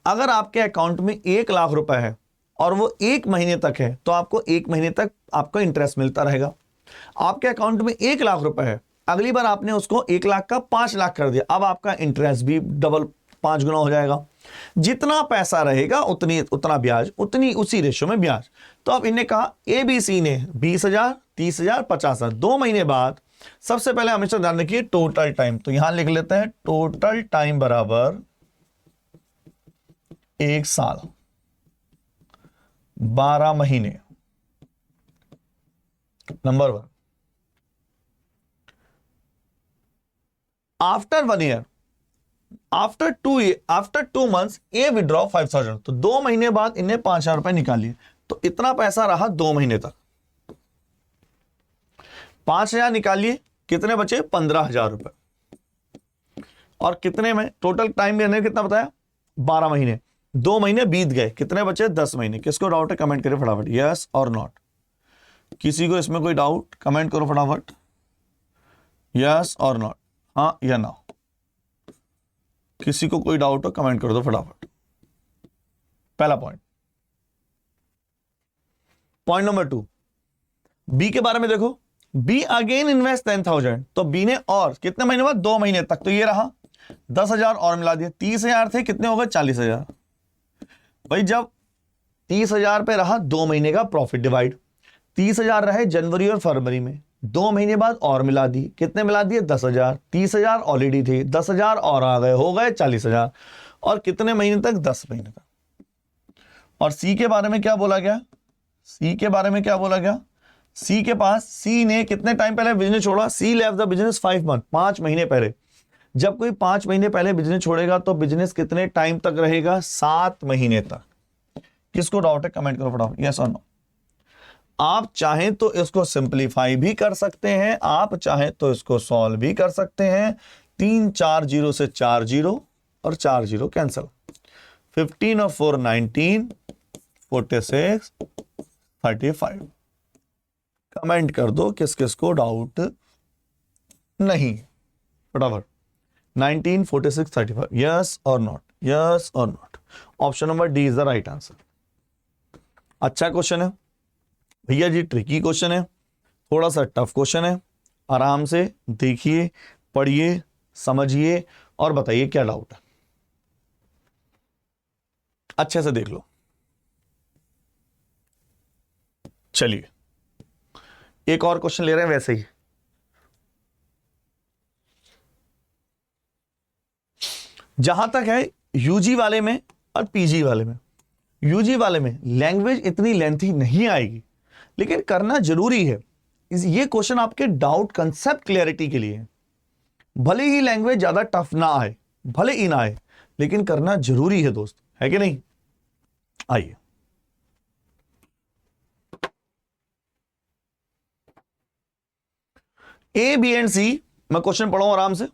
अगर आपके अकाउंट में 1 लाख रुपए है और वो 1 महीने तक है तो आपको 1 महीने तक आपको इंटरेस्ट मिलता रहेगा। आपके अकाउंट में 1 लाख रुपए है, अगली बार आपने उसको 1 लाख का 5 लाख कर दिया, अब आपका इंटरेस्ट भी डबल 5 गुना हो जाएगा। जितना पैसा रहेगा उतना ब्याज, उसी रेशो में ब्याज। तो अब इन्हें कहा ए बी सी ने 20,000, 30,000, 50,000। 2 महीने बाद सबसे पहले हमेशा ध्यान रखिए टोटल टाइम, तो यहां लिख लेते हैं टोटल टाइम बराबर 1 साल 12 महीने। Number 1, after 1 year, after 2 months A withdraw 5,000। तो 2 महीने बाद इन्हें 5,000 रुपए निकालिए, तो इतना पैसा रहा 2 महीने तक। 5,000 निकालिए, कितने बचे 15,000 रुपए। और कितने में टोटल टाइम मैंने कितना बताया 12 महीने। 2 महीने बीत गए, कितने बचे 10 महीने। किसको डाउट है कमेंट करें फटाफट, यस और नॉट। किसी को इसमें कोई डाउट कमेंट करो फटाफट, यस और नॉट, हाँ या ना। किसी को कोई डाउट हो कमेंट कर दो फटाफट। पहला पॉइंट। पॉइंट नंबर 2, बी के बारे में देखो। बी अगेन इन्वेस्ट 10,000, तो बी ने और कितने महीने बाद 2 महीने तक, तो ये रहा 10,000 और मिला दिया, 30,000 थे, कितने हो गए 40,000। भाई जब 30,000 पे रहा 2 महीने का प्रॉफिट डिवाइड, 30,000 रहे जनवरी और फरवरी में, 2 महीने बाद और मिला दी, कितने मिला दिए 10,000। 30,000 ऑलरेडी थे, 10,000 और आ गए, हो गए 40,000। और कितने महीने तक 10 महीने तक। और सी के बारे में क्या बोला गया, सी के बारे में क्या बोला गया, सी के पास, सी ने कितने टाइम पहले बिजनेस छोड़ा, सी लेफ्ट द बिजनेस 5 मंथ, 5 महीने पहले। जब कोई 5 महीने पहले बिजनेस छोड़ेगा तो बिजनेस कितने टाइम तक रहेगा 7 महीने तक। किसको डाउट है कमेंट करो फटाफट, यस और नो। आप चाहें तो इसको सिंपलीफाई भी कर सकते हैं, आप चाहें तो इसको सॉल्व भी कर सकते हैं। 3 4 0 से 4 0 और 4 0 कैंसिल। 15 और 4 19, 46 35। कमेंट कर दो किस किस को डाउट नहीं फटाफट। 19 46 35, यस और नॉट, यस और not. Option number D is the right answer. अच्छा क्वेश्चन है भैया जी, ट्रिकी क्वेश्चन है, थोड़ा सा टफ क्वेश्चन है। आराम से देखिए, पढ़िए, समझिए और बताइए क्या डाउट है। अच्छे से देख लो। चलिए एक और क्वेश्चन ले रहे हैं वैसे ही। जहां तक है यूजी वाले में और पीजी वाले में, यूजी वाले में लैंग्वेज इतनी लेंथी नहीं आएगी, लेकिन करना जरूरी है। ये क्वेश्चन आपके डाउट कंसेप्ट क्लैरिटी के लिए है। भले ही लैंग्वेज ज्यादा टफ ना आए, भले ही ना आए, लेकिन करना जरूरी है दोस्त, है कि नहीं। आइए ए बी एंड सी, मैं क्वेश्चन पढ़ाऊं आराम से।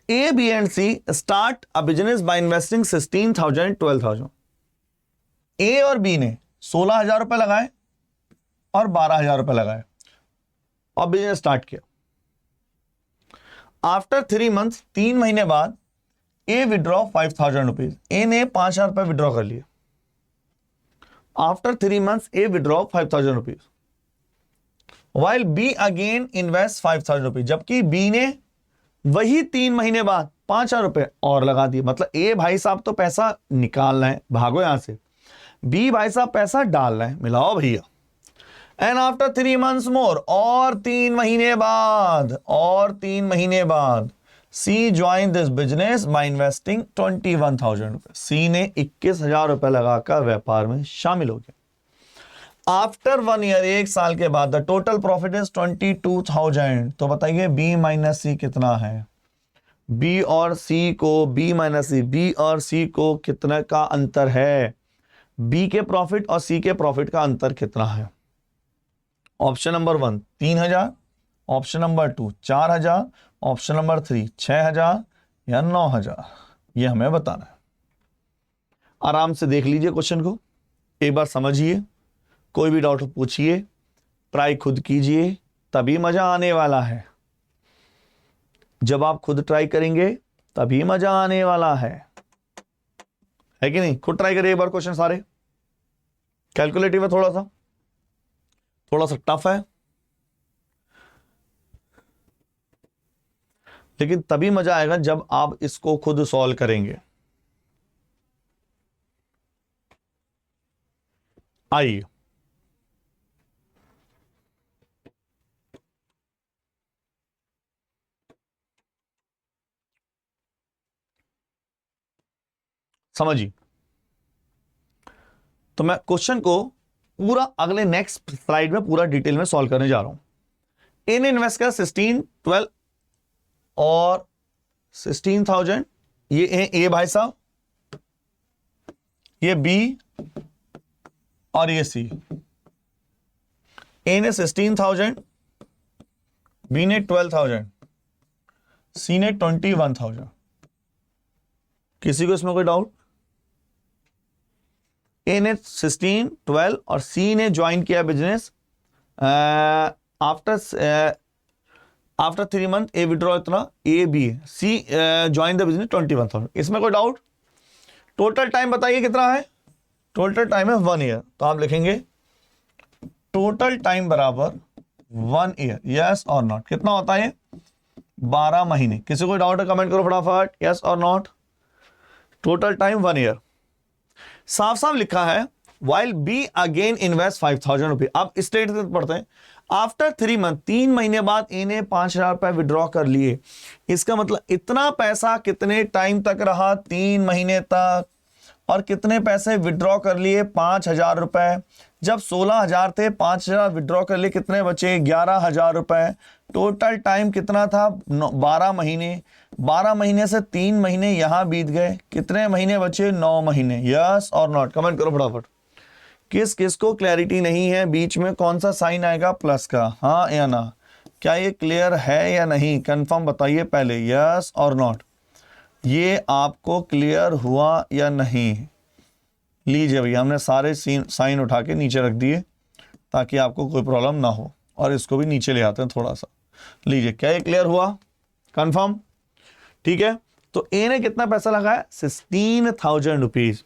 A B and C start a business by investing 16,000 12,000। A और बी ने 16,000 रुपए लगाए और 12,000 रुपए लगाए और बिजनेस स्टार्ट किया। आफ्टर 3 मंथ्स, 3 महीने बाद ए विड्रॉ 5,000 रुपीज। ए ने 5,000 रुपए विड्रॉ कर लिए। After 3 months A withdraw 5,000 rupees, while B again invest 5,000 rupees. जबकि बी ने वही 3 महीने बाद 5,000 रुपए और लगा दिए। मतलब ए भाई साहब तो पैसा निकालना है, भागो यहां से। बी भाई साहब पैसा डालना है, मिलाओ भैया। एंड आफ्टर 3 months मोर, और 3 महीने बाद C join this business by investing 21,000 रुपए। सी ने 21,000 रुपए लगाकर व्यापार में शामिल हो गया। आफ्टर 1 year, 1 साल के बाद, द टोटल प्रॉफिट इज 22,000। तो बताइए बी माइनस सी कितना है? बी और सी को कितना का अंतर है? बी के प्रॉफिट और सी के प्रॉफिट का अंतर कितना है? Option number 1 3,000, option number 2 4,000, option number 3 6,000 या 9,000, ये हमें बताना है। आराम से देख लीजिए क्वेश्चन को, एक बार समझिए, कोई भी डाउट पूछिए, ट्राई खुद कीजिए, तभी मजा आने वाला है। जब आप खुद ट्राई करेंगे तभी मजा आने वाला है कि नहीं? खुद ट्राई करिए एक बार क्वेश्चन सारे। कैलकुलेटिव है, थोड़ा सा टफ है, लेकिन तभी मजा आएगा जब आप इसको खुद सॉल्व करेंगे। आइए, समझिए। तो मैं क्वेश्चन को पूरा अगले नेक्स्ट स्लाइड में पूरा डिटेल में सॉल्व करने जा रहा हूं। इन इन्वेस्ट का 16, 12 और 16,000, ये है ए भाई साहब, ये बी और ये सी। ए ने 16,000, बी ने 12,000, सी ने 21,000। किसी को इसमें कोई डाउट? ए ने 16, 12 और सी ने ज्वाइन किया business after 3 months। A withdraw इतना, A B, C join the business 21,000। इसमें कोई डाउट? टोटल टाइम बताइए कितना है? टोटल टाइम है 1 year। तो आप लिखेंगे टोटल टाइम बराबर 1 year। यस और नॉट? कितना होता है? 12 महीने। किसी को डाउट है? कमेंट करो फटाफट, यस और नॉट। Total time 1 year। साफ साफ लिखा है वाइल बी अगेन इन्वेस्ट 5,000 रुपये। अब स्टेटमेंट पढ़ते हैं। आफ्टर 3 months, 3 महीने बाद इन्हें 5,000 रुपए विड्रॉ कर लिए। इसका मतलब इतना पैसा कितने टाइम तक रहा? 3 महीने तक। और कितने पैसे विड्रॉ कर लिए? 5,000 रुपए। जब 16,000 थे, 5,000 विड्रॉ कर लिए, कितने बचे? 11,000 रुपए। टोटल टाइम कितना था? 12 महीने। 12 महीने से 3 महीने यहां बीत गए, कितने महीने बचे? 9 महीने। यस और नॉट? कमेंट करो फटाफट। किस किस को क्लैरिटी नहीं है? बीच में कौन सा साइन आएगा? प्लस का, हाँ या ना? क्या ये क्लियर है या नहीं? कंफर्म बताइए पहले, यस और नॉट। ये आपको क्लियर हुआ या नहीं? लीजिए भैया, हमने सारे साइन उठा के नीचे रख दिए ताकि आपको कोई प्रॉब्लम ना हो, और इसको भी नीचे ले आते हैं थोड़ा सा। लीजिए, क्या ये क्लियर हुआ? कंफर्म? ठीक है। तो ए ने कितना पैसा लगाया? 16,000 रुपीज।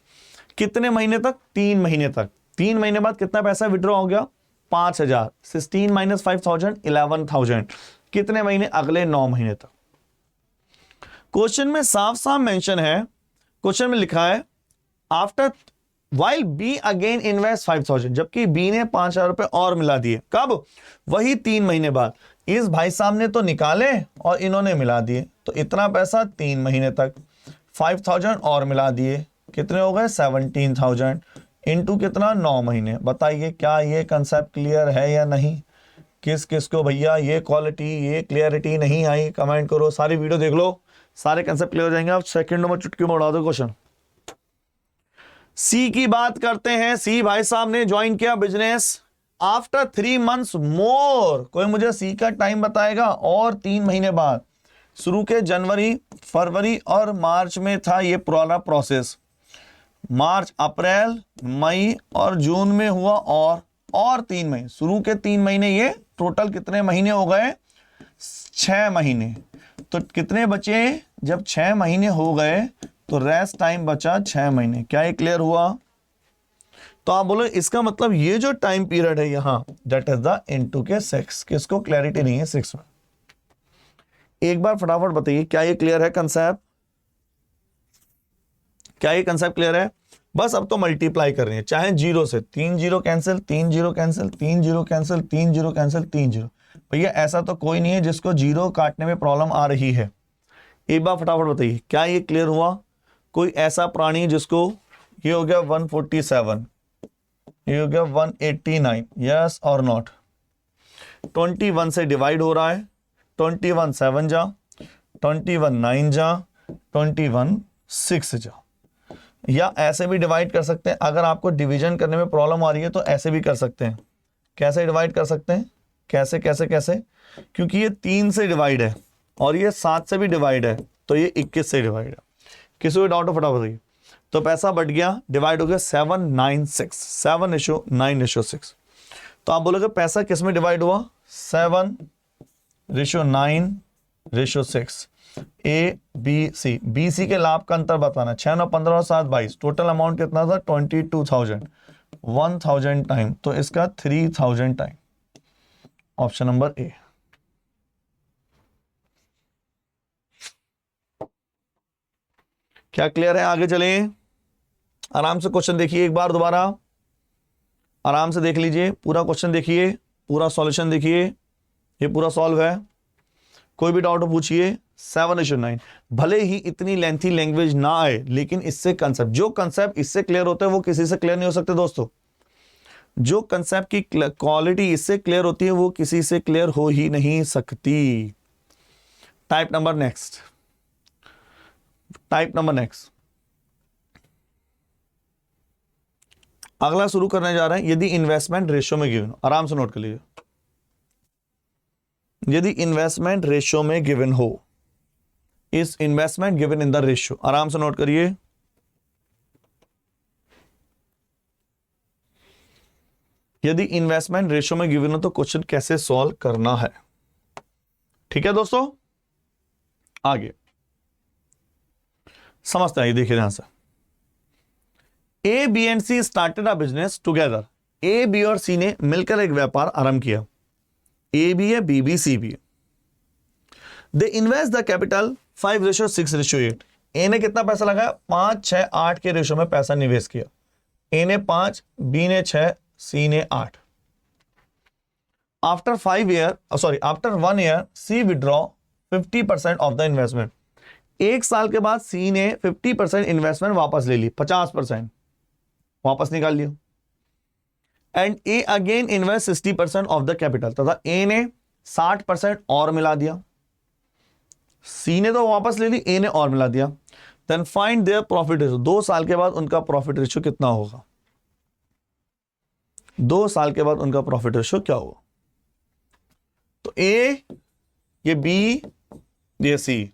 कितने महीने तक? 3 महीने तक। 3 महीने बाद कितना पैसा विड्रॉ हो गया? 5,000। 16 माइनस 5,000, 11,000। कितने महीने? अगले 9 महीने तक। क्वेश्चन में साफ साफ मेंशन है, क्वेश्चन में लिखा है after while B again invest 5,000, जबकि बी ने 5,000 रुपए और मिला दिए। कब? वही 3 महीने बाद। इस भाई साहब ने तो निकाले और इन्होंने मिला दिए, तो इतना पैसा 3 महीने तक। 5,000 और मिला दिए, कितने हो गए? 17,000 इंटू कितना? 9 महीने। बताइए क्या ये कंसेप्ट क्लियर है या नहीं? किस किस को भैया ये क्वालिटी, ये क्लियरिटी नहीं आई? कमेंट करो। सारी वीडियो देख लो, सारे कंसेप्ट क्लियर हो जाएंगे। आप सेकंड में चुटकी में उड़ा दो क्वेश्चन। सी की बात करते हैं। सी भाई साहब ने ज्वाइन किया बिजनेस आफ्टर 3 months मोर। कोई मुझे सी का टाइम बताएगा? और 3 महीने बाद। शुरू के जनवरी, फरवरी और मार्च में था ये पूरा प्रोसेस। मार्च, अप्रैल, मई और जून में हुआ, और 3 महीने। शुरू के 3 महीने, ये टोटल कितने महीने हो गए? 6 महीने। तो कितने बचे? जब 6 महीने हो गए तो रेस्ट टाइम बचा 6 महीने। क्या ये क्लियर हुआ? तो आप बोलो इसका मतलब ये जो टाइम पीरियड है यहां, दैट इज द इनटू के 6। किसको क्लैरिटी नहीं है 6 में? एक बार फटाफट बताइए, क्या ये क्लियर है कंसेप्ट? क्या ये कंसेप्ट क्लियर है? बस अब तो मल्टीप्लाई कर रही है, चाहे जीरो से, 3 zero cancel, 3 zero cancel, 3 zero cancel, 3 zero cancel, 3 zero. भैया ऐसा तो कोई नहीं है जिसको जीरो काटने में प्रॉब्लम आ रही है। एक बार फटाफट बताइए, क्या ये क्लियर हुआ? कोई ऐसा प्राणी जिसको, ये हो गया 147, ये हो गया 189, यस और नॉट? 21 से डिवाइड हो रहा है, 21 7 जा, 21 9 जा, 21 6 जा। या ऐसे भी डिवाइड कर सकते हैं, अगर आपको डिवीजन करने में प्रॉब्लम आ रही है तो ऐसे भी कर सकते हैं। कैसे डिवाइड कर सकते हैं? कैसे कैसे कैसे? क्योंकि ये 3 से डिवाइड है और ये 7 से भी डिवाइड है, तो ये 21 से डिवाइड है। किसी को डाउट हो फटाफट बताइए। तो पैसा बढ़ गया, डिवाइड हो गया 796, 7:9:6। तो आप बोलोगे पैसा किस में डिवाइड हुआ? 7:9:6। ए बी सी, बी सी के लाभ का अंतर बताना। 6 9 15 और 7 22, टोटल अमाउंट कितना था? 22,000, 1000 टाइम, तो इसका 3000 टाइम। Option number A. क्या क्लियर है? आगे चले, आराम से क्वेश्चन देखिए एक बार दोबारा, आराम से देख लीजिए, पूरा क्वेश्चन देखिए, पूरा सॉल्यूशन देखिए, ये पूरा सॉल्व है। कोई भी डाउट पूछिए। 7:9, भले ही इतनी लेंथी लैंग्वेज ना आए, लेकिन इससे कंसेप्ट, जो कंसेप्ट इससे क्लियर होते हैं वो किसी से क्लियर नहीं हो सकते दोस्तों। जो कंसेप्ट की क्वालिटी इससे क्लियर होती है वो किसी से क्लियर हो ही नहीं सकती। Type number next, type number next. अगला शुरू करने जा रहे हैं, यदि इन्वेस्टमेंट रेशियो में गिवन, आराम से नोट कर लीजिए, यदि इन्वेस्टमेंट रेशियो में गिवन हो, इस investment given in the ratio, आराम से नोट करिए। यदि इन्वेस्टमेंट रेशियो में गिवन हो तो क्वेश्चन कैसे सॉल्व करना है। ठीक है दोस्तों, आगे समझते हैं, देखिए ध्यान से। A B and C started a business together. A B और सी ने मिलकर एक व्यापार आरंभ किया। ए बी है, बी बी सी बी है। They invest the capital 5:6:8। A ने कितना पैसा लगाया? 5 6 8 के रेशो में पैसा निवेश किया। ए ने 5, बी ने 6, सी ने 8। After 1 year C withdraw 50% of the investment. 1 साल के बाद सी ने 50% इन्वेस्टमेंट वापस ले ली, 50% वापस निकाल लिया। And A again invest 60% of the capital, तथा ए ने 60% और मिला दिया। सी ने तो वापस ले ली, ए ने और मिला दिया। Then find their profit ratio. 2 साल के बाद उनका प्रॉफिट रेशियो कितना होगा? 2 साल के बाद उनका प्रॉफिट रेशियो क्या होगा? तो ए, ये बी, ये सी।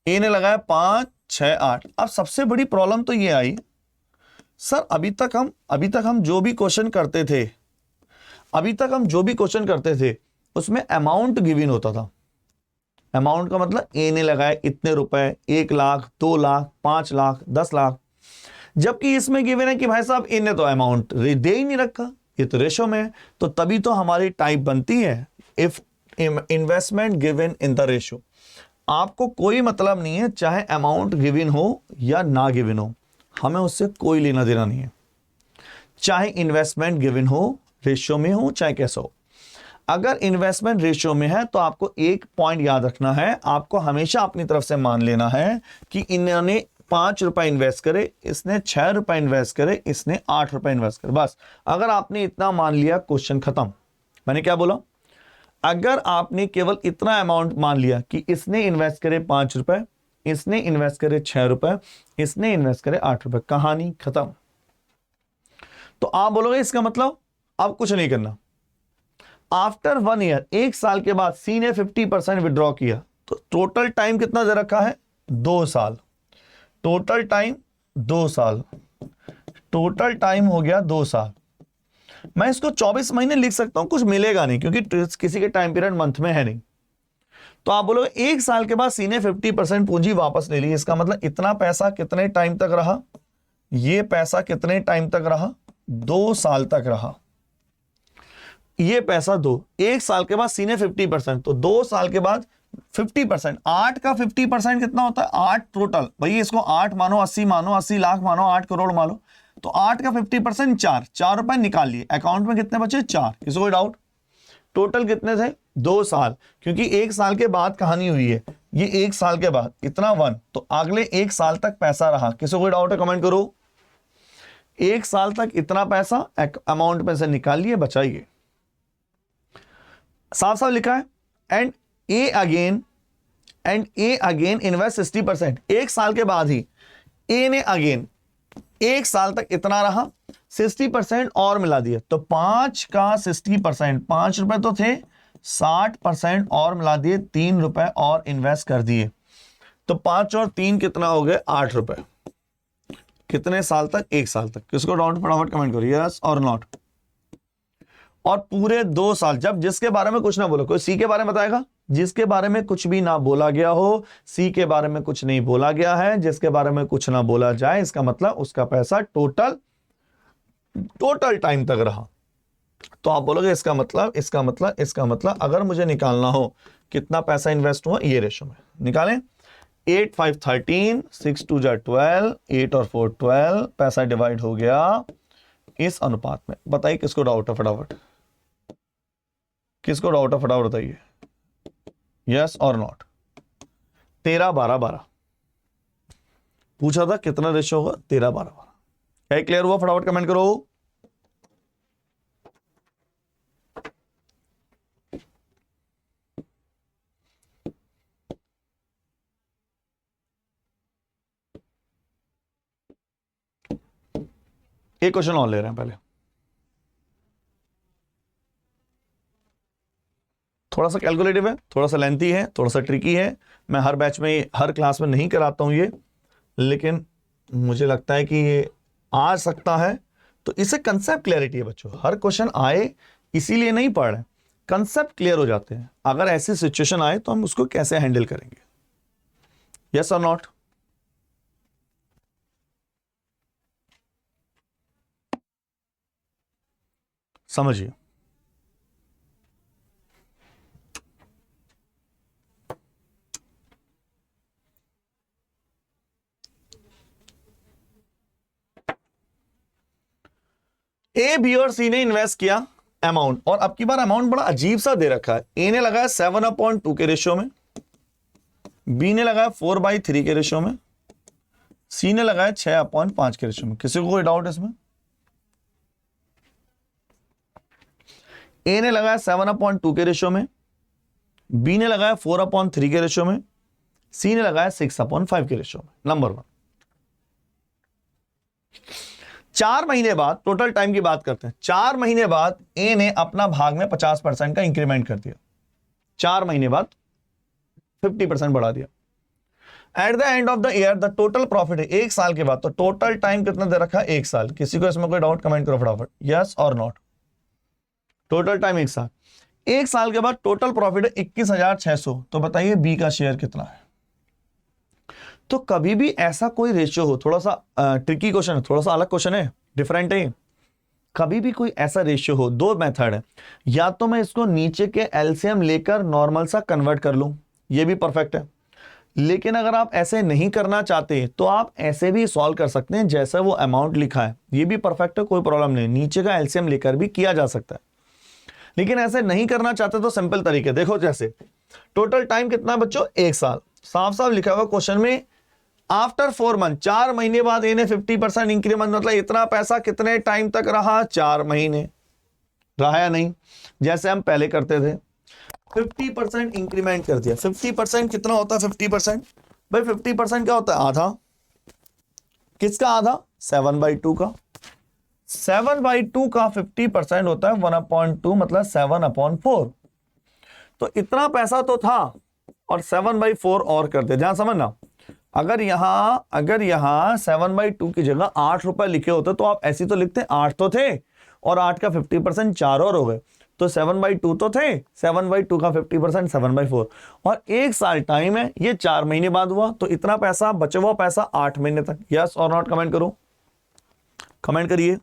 ए ने लगाया 5 6 8। अब सबसे बड़ी प्रॉब्लम तो ये आई, सर अभी तक हम जो भी क्वेश्चन करते थे उसमें अमाउंट गिवन होता था। अमाउंट का मतलब ए ने लगाया इतने रुपए, 1 लाख, 2 लाख, 5 लाख, 10 लाख। जबकि इसमें गिवन है कि भाई साहब इन्हें तो अमाउंट दे ही नहीं रखा, ये तो रेशो में है। तो तभी तो हमारी टाइप बनती है if investment given in the ratio. आपको कोई मतलब नहीं है चाहे अमाउंट गिवन हो या ना गिवन हो, हमें उससे कोई लेना देना नहीं है। चाहे इन्वेस्टमेंट गिवन हो, रेशियो में हो, चाहे कैसा हो। अगर इन्वेस्टमेंट रेशियो में है तो आपको एक पॉइंट याद रखना है, आपको हमेशा अपनी तरफ से मान लेना है कि इन्होंने 5 रुपए इन्वेस्ट करे, इसने 6 रुपए इन्वेस्ट करे, इसने 8 रुपए इन्वेस्ट करे। बस अगर आपने इतना मान लिया, क्वेश्चन खत्म। मैंने क्या बोला? अगर आपने केवल इतना अमाउंट मान लिया कि इसने इन्वेस्ट करे 5 रुपए, इसने इन्वेस्ट करे 6 रुपए, इसने इन्वेस्ट करे 8 रुपए, कहानी खत्म। तो आप बोलोगे इसका मतलब अब कुछ नहीं करना। आफ्टर 1 ईयर, 1 साल के बाद सी ने 50% विड्रॉ किया, तो टोटल टाइम कितना दे रखा है? 2 साल। टोटल टाइम 2 साल, टोटल टाइम हो गया 2 साल। मैं इसको 24 महीने लिख सकता हूं, कुछ मिलेगा नहीं क्योंकि किसी के टाइम पीरियड मंथ में है नहीं। तो आप बोलोगे 1 साल के बाद सी ने 50% पूंजी वापस ले ली, इसका मतलब इतना पैसा कितने टाइम तक रहा? ये पैसा कितने टाइम तक रहा? 2 साल तक रहा। ये पैसा 1 साल के बाद सी ने 50%, तो 2 साल के बाद 50%, 8 का 50% कितना होता है? 8 टोटल, भाई इसको 8 मानो, 80 मानो, 80 लाख मानो, 8 करोड़ मानो, तो 8 का 50% 4 रुपए निकाल लिए, अकाउंट में कितने बचे? 4। इसको कोई डाउट? टोटल कितने थे? 2 साल, क्योंकि 1 साल के बाद कहानी हुई है, ये 1 साल के बाद इतना 1, तो अगले 1 साल तक पैसा रहा। किसी कोई डाउट है? कमेंट करो। 1 साल तक इतना पैसा अमाउंट में से निकालिए, बचाइए। साफ साफ लिखा है। And A again invest 60%। 1 साल के बाद ही ए ने अगेन 1 साल तक इतना रहा, 60% और मिला दिया, तो 5 का 60%, 5 रुपए तो थे, 60% और मिला दिए, 3 रुपए और इन्वेस्ट कर दिए, तो 5 और 3 कितना हो गए? 8 रुपए। कितने साल तक? 1 साल तक। किसको डाउट? फटाफट कमेंट करो, यस और नॉट। और पूरे 2 साल, जब जिसके बारे में कुछ ना बोलो, कोई सी के बारे में बताएगा? जिसके बारे में कुछ भी ना बोला गया हो, सी के बारे में कुछ नहीं बोला गया है, जिसके बारे में कुछ ना बोला जाए, इसका मतलब उसका पैसा टोटल टाइम तक रहा। तो आप बोलोगे इसका मतलब अगर मुझे निकालना हो कितना पैसा इन्वेस्ट हुआ, ये रेशो में निकालें। 8 5 13, 6 2 12, 8 और 4 12, पैसा डिवाइड हो गया इस अनुपात में। बताइए किसको डाउट है? फटाफट किसको डाउट है? फटाफट बताइए, यस और नॉट। 13 12 12 पूछा था, कितना रेशो होगा? 13 12 12। क्या क्लियर हुआ? फटाफट कमेंट करो। एक क्वेश्चन और ले रहे हैं पहले, थोड़ा सा कैलकुलेटिव है, थोड़ा सा लेंथी है, थोड़ा सा ट्रिकी है। मैं हर बैच में, हर क्लास में नहीं कराता हूं ये, लेकिन मुझे लगता है कि ये आ सकता है। तो इसे कंसेप्ट क्लैरिटी है बच्चों, हर क्वेश्चन आए इसीलिए नहीं पढ़ रहे, कंसेप्ट क्लियर हो जाते हैं। अगर ऐसी सिचुएशन आए तो हम उसको कैसे हैंडल करेंगे, यस और नॉट। समझिए, ए, बी और सी ने इन्वेस्ट किया अमाउंट, और अब की बार अमाउंट बड़ा अजीब सा दे रखा है। ए ने लगाया 7/2 के रेशियो में, बी ने लगाया 4/3 के रेशियो में, सी ने लगाया 6/5 के रेशियो में। किसी को कोई डाउट इसमें? ए ने लगाया 7/2 के रेशियो में, बी ने लगाया 4/3 के रेशियो में, सी ने लगाया 6/5 के रेशियो में। नंबर 1। 4 महीने बाद, टोटल टाइम की बात करते हैं, 4 महीने बाद ए ने अपना भाग में 50% का इंक्रीमेंट कर दिया, 4 महीने बाद 50% बढ़ा दिया। At the end of the year the total profit है 1 साल के बाद, तो टोटल टाइम कितना दे रखा है? 1 साल। किसी को इसमें कोई डाउट? कमेंट करो फटाफट, यस और नॉट। टोटल टाइम 1 साल। 1 साल के बाद टोटल प्रॉफिट है 21,600, तो बताइए बी का शेयर कितना है? तो कभी भी ऐसा कोई रेशियो हो, थोड़ा सा ट्रिकी क्वेश्चन है, थोड़ा सा अलग क्वेश्चन है, डिफरेंट है। कभी भी कोई ऐसा रेशियो हो, 2 मेथड है, या तो मैं इसको नीचे के एलसीएम लेकर नॉर्मल सा कन्वर्ट कर लूं, ये भी परफेक्ट है। लेकिन अगर आप ऐसे नहीं करना चाहते तो आप ऐसे भी सॉल्व कर सकते हैं, जैसा वो अमाउंट लिखा है, ये भी परफेक्ट है, कोई प्रॉब्लम नहीं। नीचे का एलसीएम लेकर भी किया जा सकता है, लेकिन ऐसे नहीं करना चाहते तो सिंपल तरीके देखो। जैसे टोटल टाइम कितना बच्चों? 1 साल। साफ साफ लिखा हुआ क्वेश्चन में, आफ्टर 4 मंथ, 4 महीने बाद इन्हें 50% इंक्रीमेंट, मतलब इतना पैसा कितने टाइम तक रहा? 4 महीने रहा या नहीं? जैसे हम पहले करते थे, 50% इंक्रीमेंट कर दिया। 50% कितना होता है? 50% भाई 50% क्या होता है? आधा। किसका आधा? 7/2 का। 7/2 का 50% होता है 1/2, मतलब 7/4। तो इतना पैसा तो था और 7/4 और कर दे। ध्यान समझना, अगर यहां 7/2 की जगह 8 रुपए लिखे होते तो आप ऐसी तो लिखते, 8 तो थे और 8 का 50% 4 और हो गए, तो 7/2 तो थे, 7/2 का 50% 7/4, और 1 साल टाइम है, ये 4 महीने बाद हुआ, तो इतना पैसा बचा हुआ पैसा 8 महीने तक। यस और नॉट कमेंट करो, कमेंट करिए।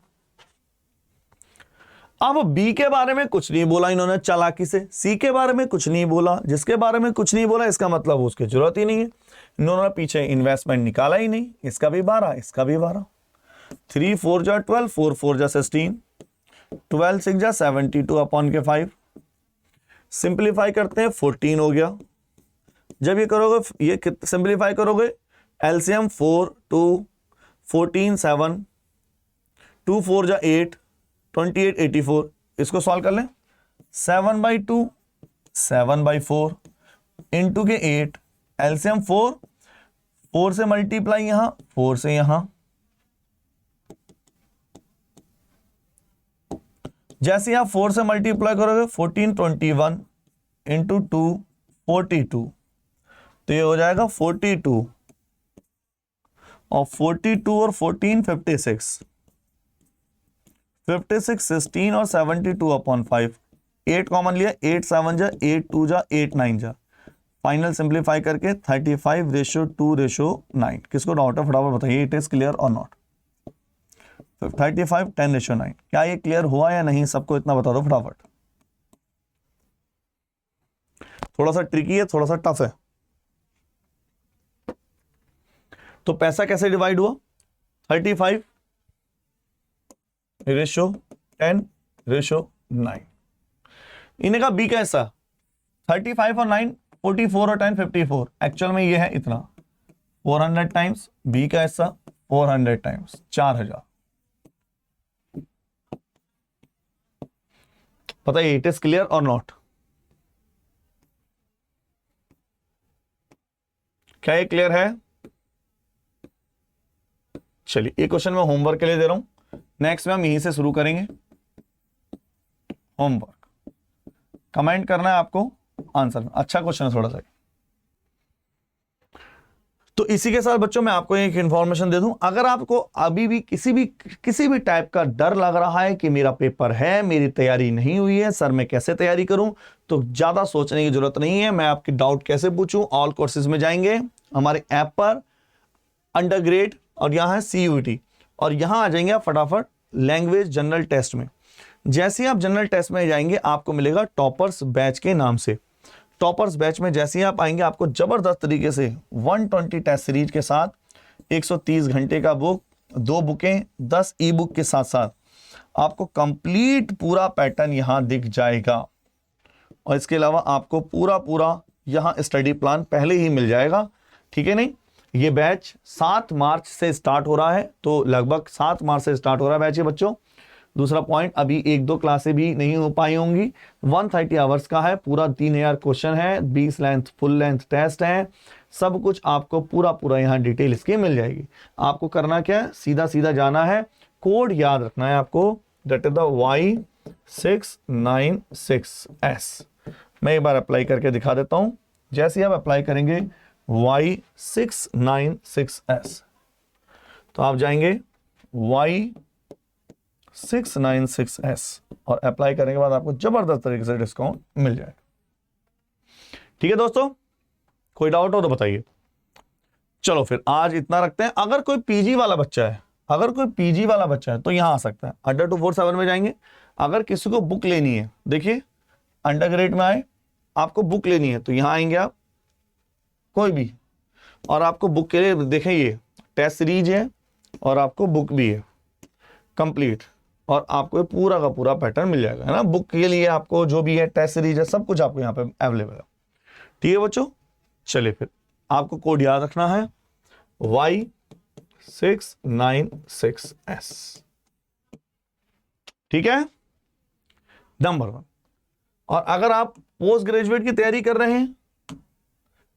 अब बी के बारे में कुछ नहीं बोला इन्होंने चालाकी से, सी के बारे में कुछ नहीं बोला, जिसके बारे में कुछ नहीं बोला इसका मतलब उसकी जरूरत ही नहीं है। इन्होंने पीछे इन्वेस्टमेंट निकाला ही नहीं, इसका भी 12, इसका भी 12, 3 4 जा 12, 4 4 जा 16, 12 6 जा 72 अपॉन के 5, सिंप्लीफाई करते हैं 14 हो गया। जब ये करोगे, ये सिंप्लीफाई करोगे, एलसीएम 4 2 14 7, 2 4 जा 8, 28 84, इसको सॉल्व कर लें, 7/2 7/4 इंटू के 8, एलसीएम 4, 4 से मल्टीप्लाई यहां, 4 से यहां, जैसे आप 4 से मल्टीप्लाई करोगे 14 21 इंटू 2 42, तो ये हो जाएगा 42 और 42 और 14 56, 56 16 और 72 अपॉन 5, 8 कॉमन लिया, 8 7 जा 8 2 जा 8 9 जा, फाइनल सिंप्लीफाई करके 35:2:9। किसको डाउट है फटाफट बताइए, इट इज क्लियर और नॉट। 35 10:9, क्या ये क्लियर हुआ या नहीं, सबको इतना बता दो फटाफट। थोड़ा सा ट्रिकी है, थोड़ा सा टफ है। तो पैसा कैसे डिवाइड हुआ, 35:10:9। इन्हें का बी कैसा, 35 और 9 44 और 10 54, एक्चुअल में ये है इतना 400 टाइम्स, बी का ऐसा 400 टाइम्स 4000। बताइए इट इज क्लियर और नॉट, क्या ये क्लियर है। चलिए एक क्वेश्चन मैं होमवर्क के लिए दे रहा हूं, नेक्स्ट में हम यहीं से शुरू करेंगे। होमवर्क कमेंट करना है आपको आंसर में, अच्छा क्वेश्चन है थोड़ा सा। तो इसी के साथ बच्चों मैं आपको एक इंफॉर्मेशन दे दूं, अगर आपको अभी भी किसी भी टाइप का डर लग रहा है कि मेरा पेपर है, मेरी तैयारी नहीं हुई है, सर मैं कैसे तैयारी करूं, तो ज्यादा सोचने की जरूरत नहीं है। मैं आपकी डाउट कैसे पूछूं, ऑल कोर्सेज में जाएंगे हमारे ऐप पर, अंडर ग्रेड, और यहां है CUET, और यहां आ जाएंगे आप फटाफट लैंग्वेज जनरल टेस्ट में। जैसे ही आप जनरल टेस्ट में जाएंगे आपको मिलेगा टॉपर्स बैच के नाम से। टॉपर्स बैच में जैसे ही आप आएंगे आपको जबरदस्त तरीके से 120 टेस्ट सीरीज के साथ 130 घंटे का बुक, 2 बुकें, 10 ई बुक के साथ साथ आपको कंप्लीट पूरा पैटर्न यहां दिख जाएगा। और इसके अलावा आपको पूरा यहां स्टडी प्लान पहले ही मिल जाएगा, ठीक है नहीं। ये बैच 7 मार्च से स्टार्ट हो रहा है, तो लगभग 7 मार्च से स्टार्ट हो रहा है बैच ये बच्चों। दूसरा पॉइंट, अभी 1-2 क्लासें भी नहीं हो पाई होंगी। 130 आवर्स का है, पूरा 3000 क्वेश्चन है, 20 लेंथ फुल लेंथ टेस्ट है, सब कुछ आपको पूरा यहाँ डिटेल इसकी मिल जाएगी। आपको करना क्या है, सीधा जाना है, कोड याद रखना है आपको, दैट इज द Y696S। मैं एक बार अप्लाई करके दिखा देता हूं। जैसे ही आप अप्लाई करेंगे Y696S, तो आप जाएंगे Y696S और अप्लाई करने के बाद आपको जबरदस्त तरीके से डिस्काउंट मिल जाएगा। ठीक है दोस्तों, कोई डाउट हो तो बताइए। चलो फिर आज इतना रखते हैं। अगर कोई पीजी वाला बच्चा है तो यहां आ सकता है, अंडर 247 में जाएंगे। अगर किसी को बुक लेनी है, देखिए अंडर ग्रेड में आए, आपको बुक लेनी है तो यहां आएंगे आप कोई भी, और आपको बुक के लिए देखें ये टेस्ट सीरीज है और आपको बुक भी है कंप्लीट, और आपको ये पूरा का पूरा पैटर्न मिल जाएगा, है ना। बुक के लिए आपको जो भी है, टेस्ट सीरीज है, सब कुछ आपको यहाँ पे अवेलेबल है। ठीक है बच्चों, चलिए फिर आपको कोड याद रखना है Y696S, ठीक है, नंबर 1। और अगर आप पोस्ट ग्रेजुएट की तैयारी कर रहे हैं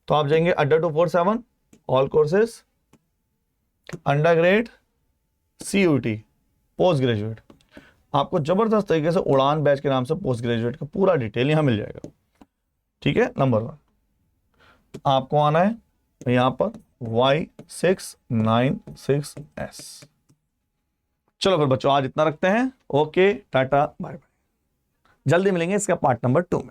तो आप जाएंगे under 247 all courses, under grade, CUET, post graduate. आपको जबरदस्त तरीके से उड़ान बैच के नाम से पोस्ट ग्रेजुएट का पूरा डिटेल यहां मिल जाएगा। ठीक है, नंबर 1 आपको आना है यहां पर Y696S। चलो फिर बच्चों आज इतना रखते हैं। Okay, tata, bye bye. जल्दी मिलेंगे इसका पार्ट नंबर 2 में।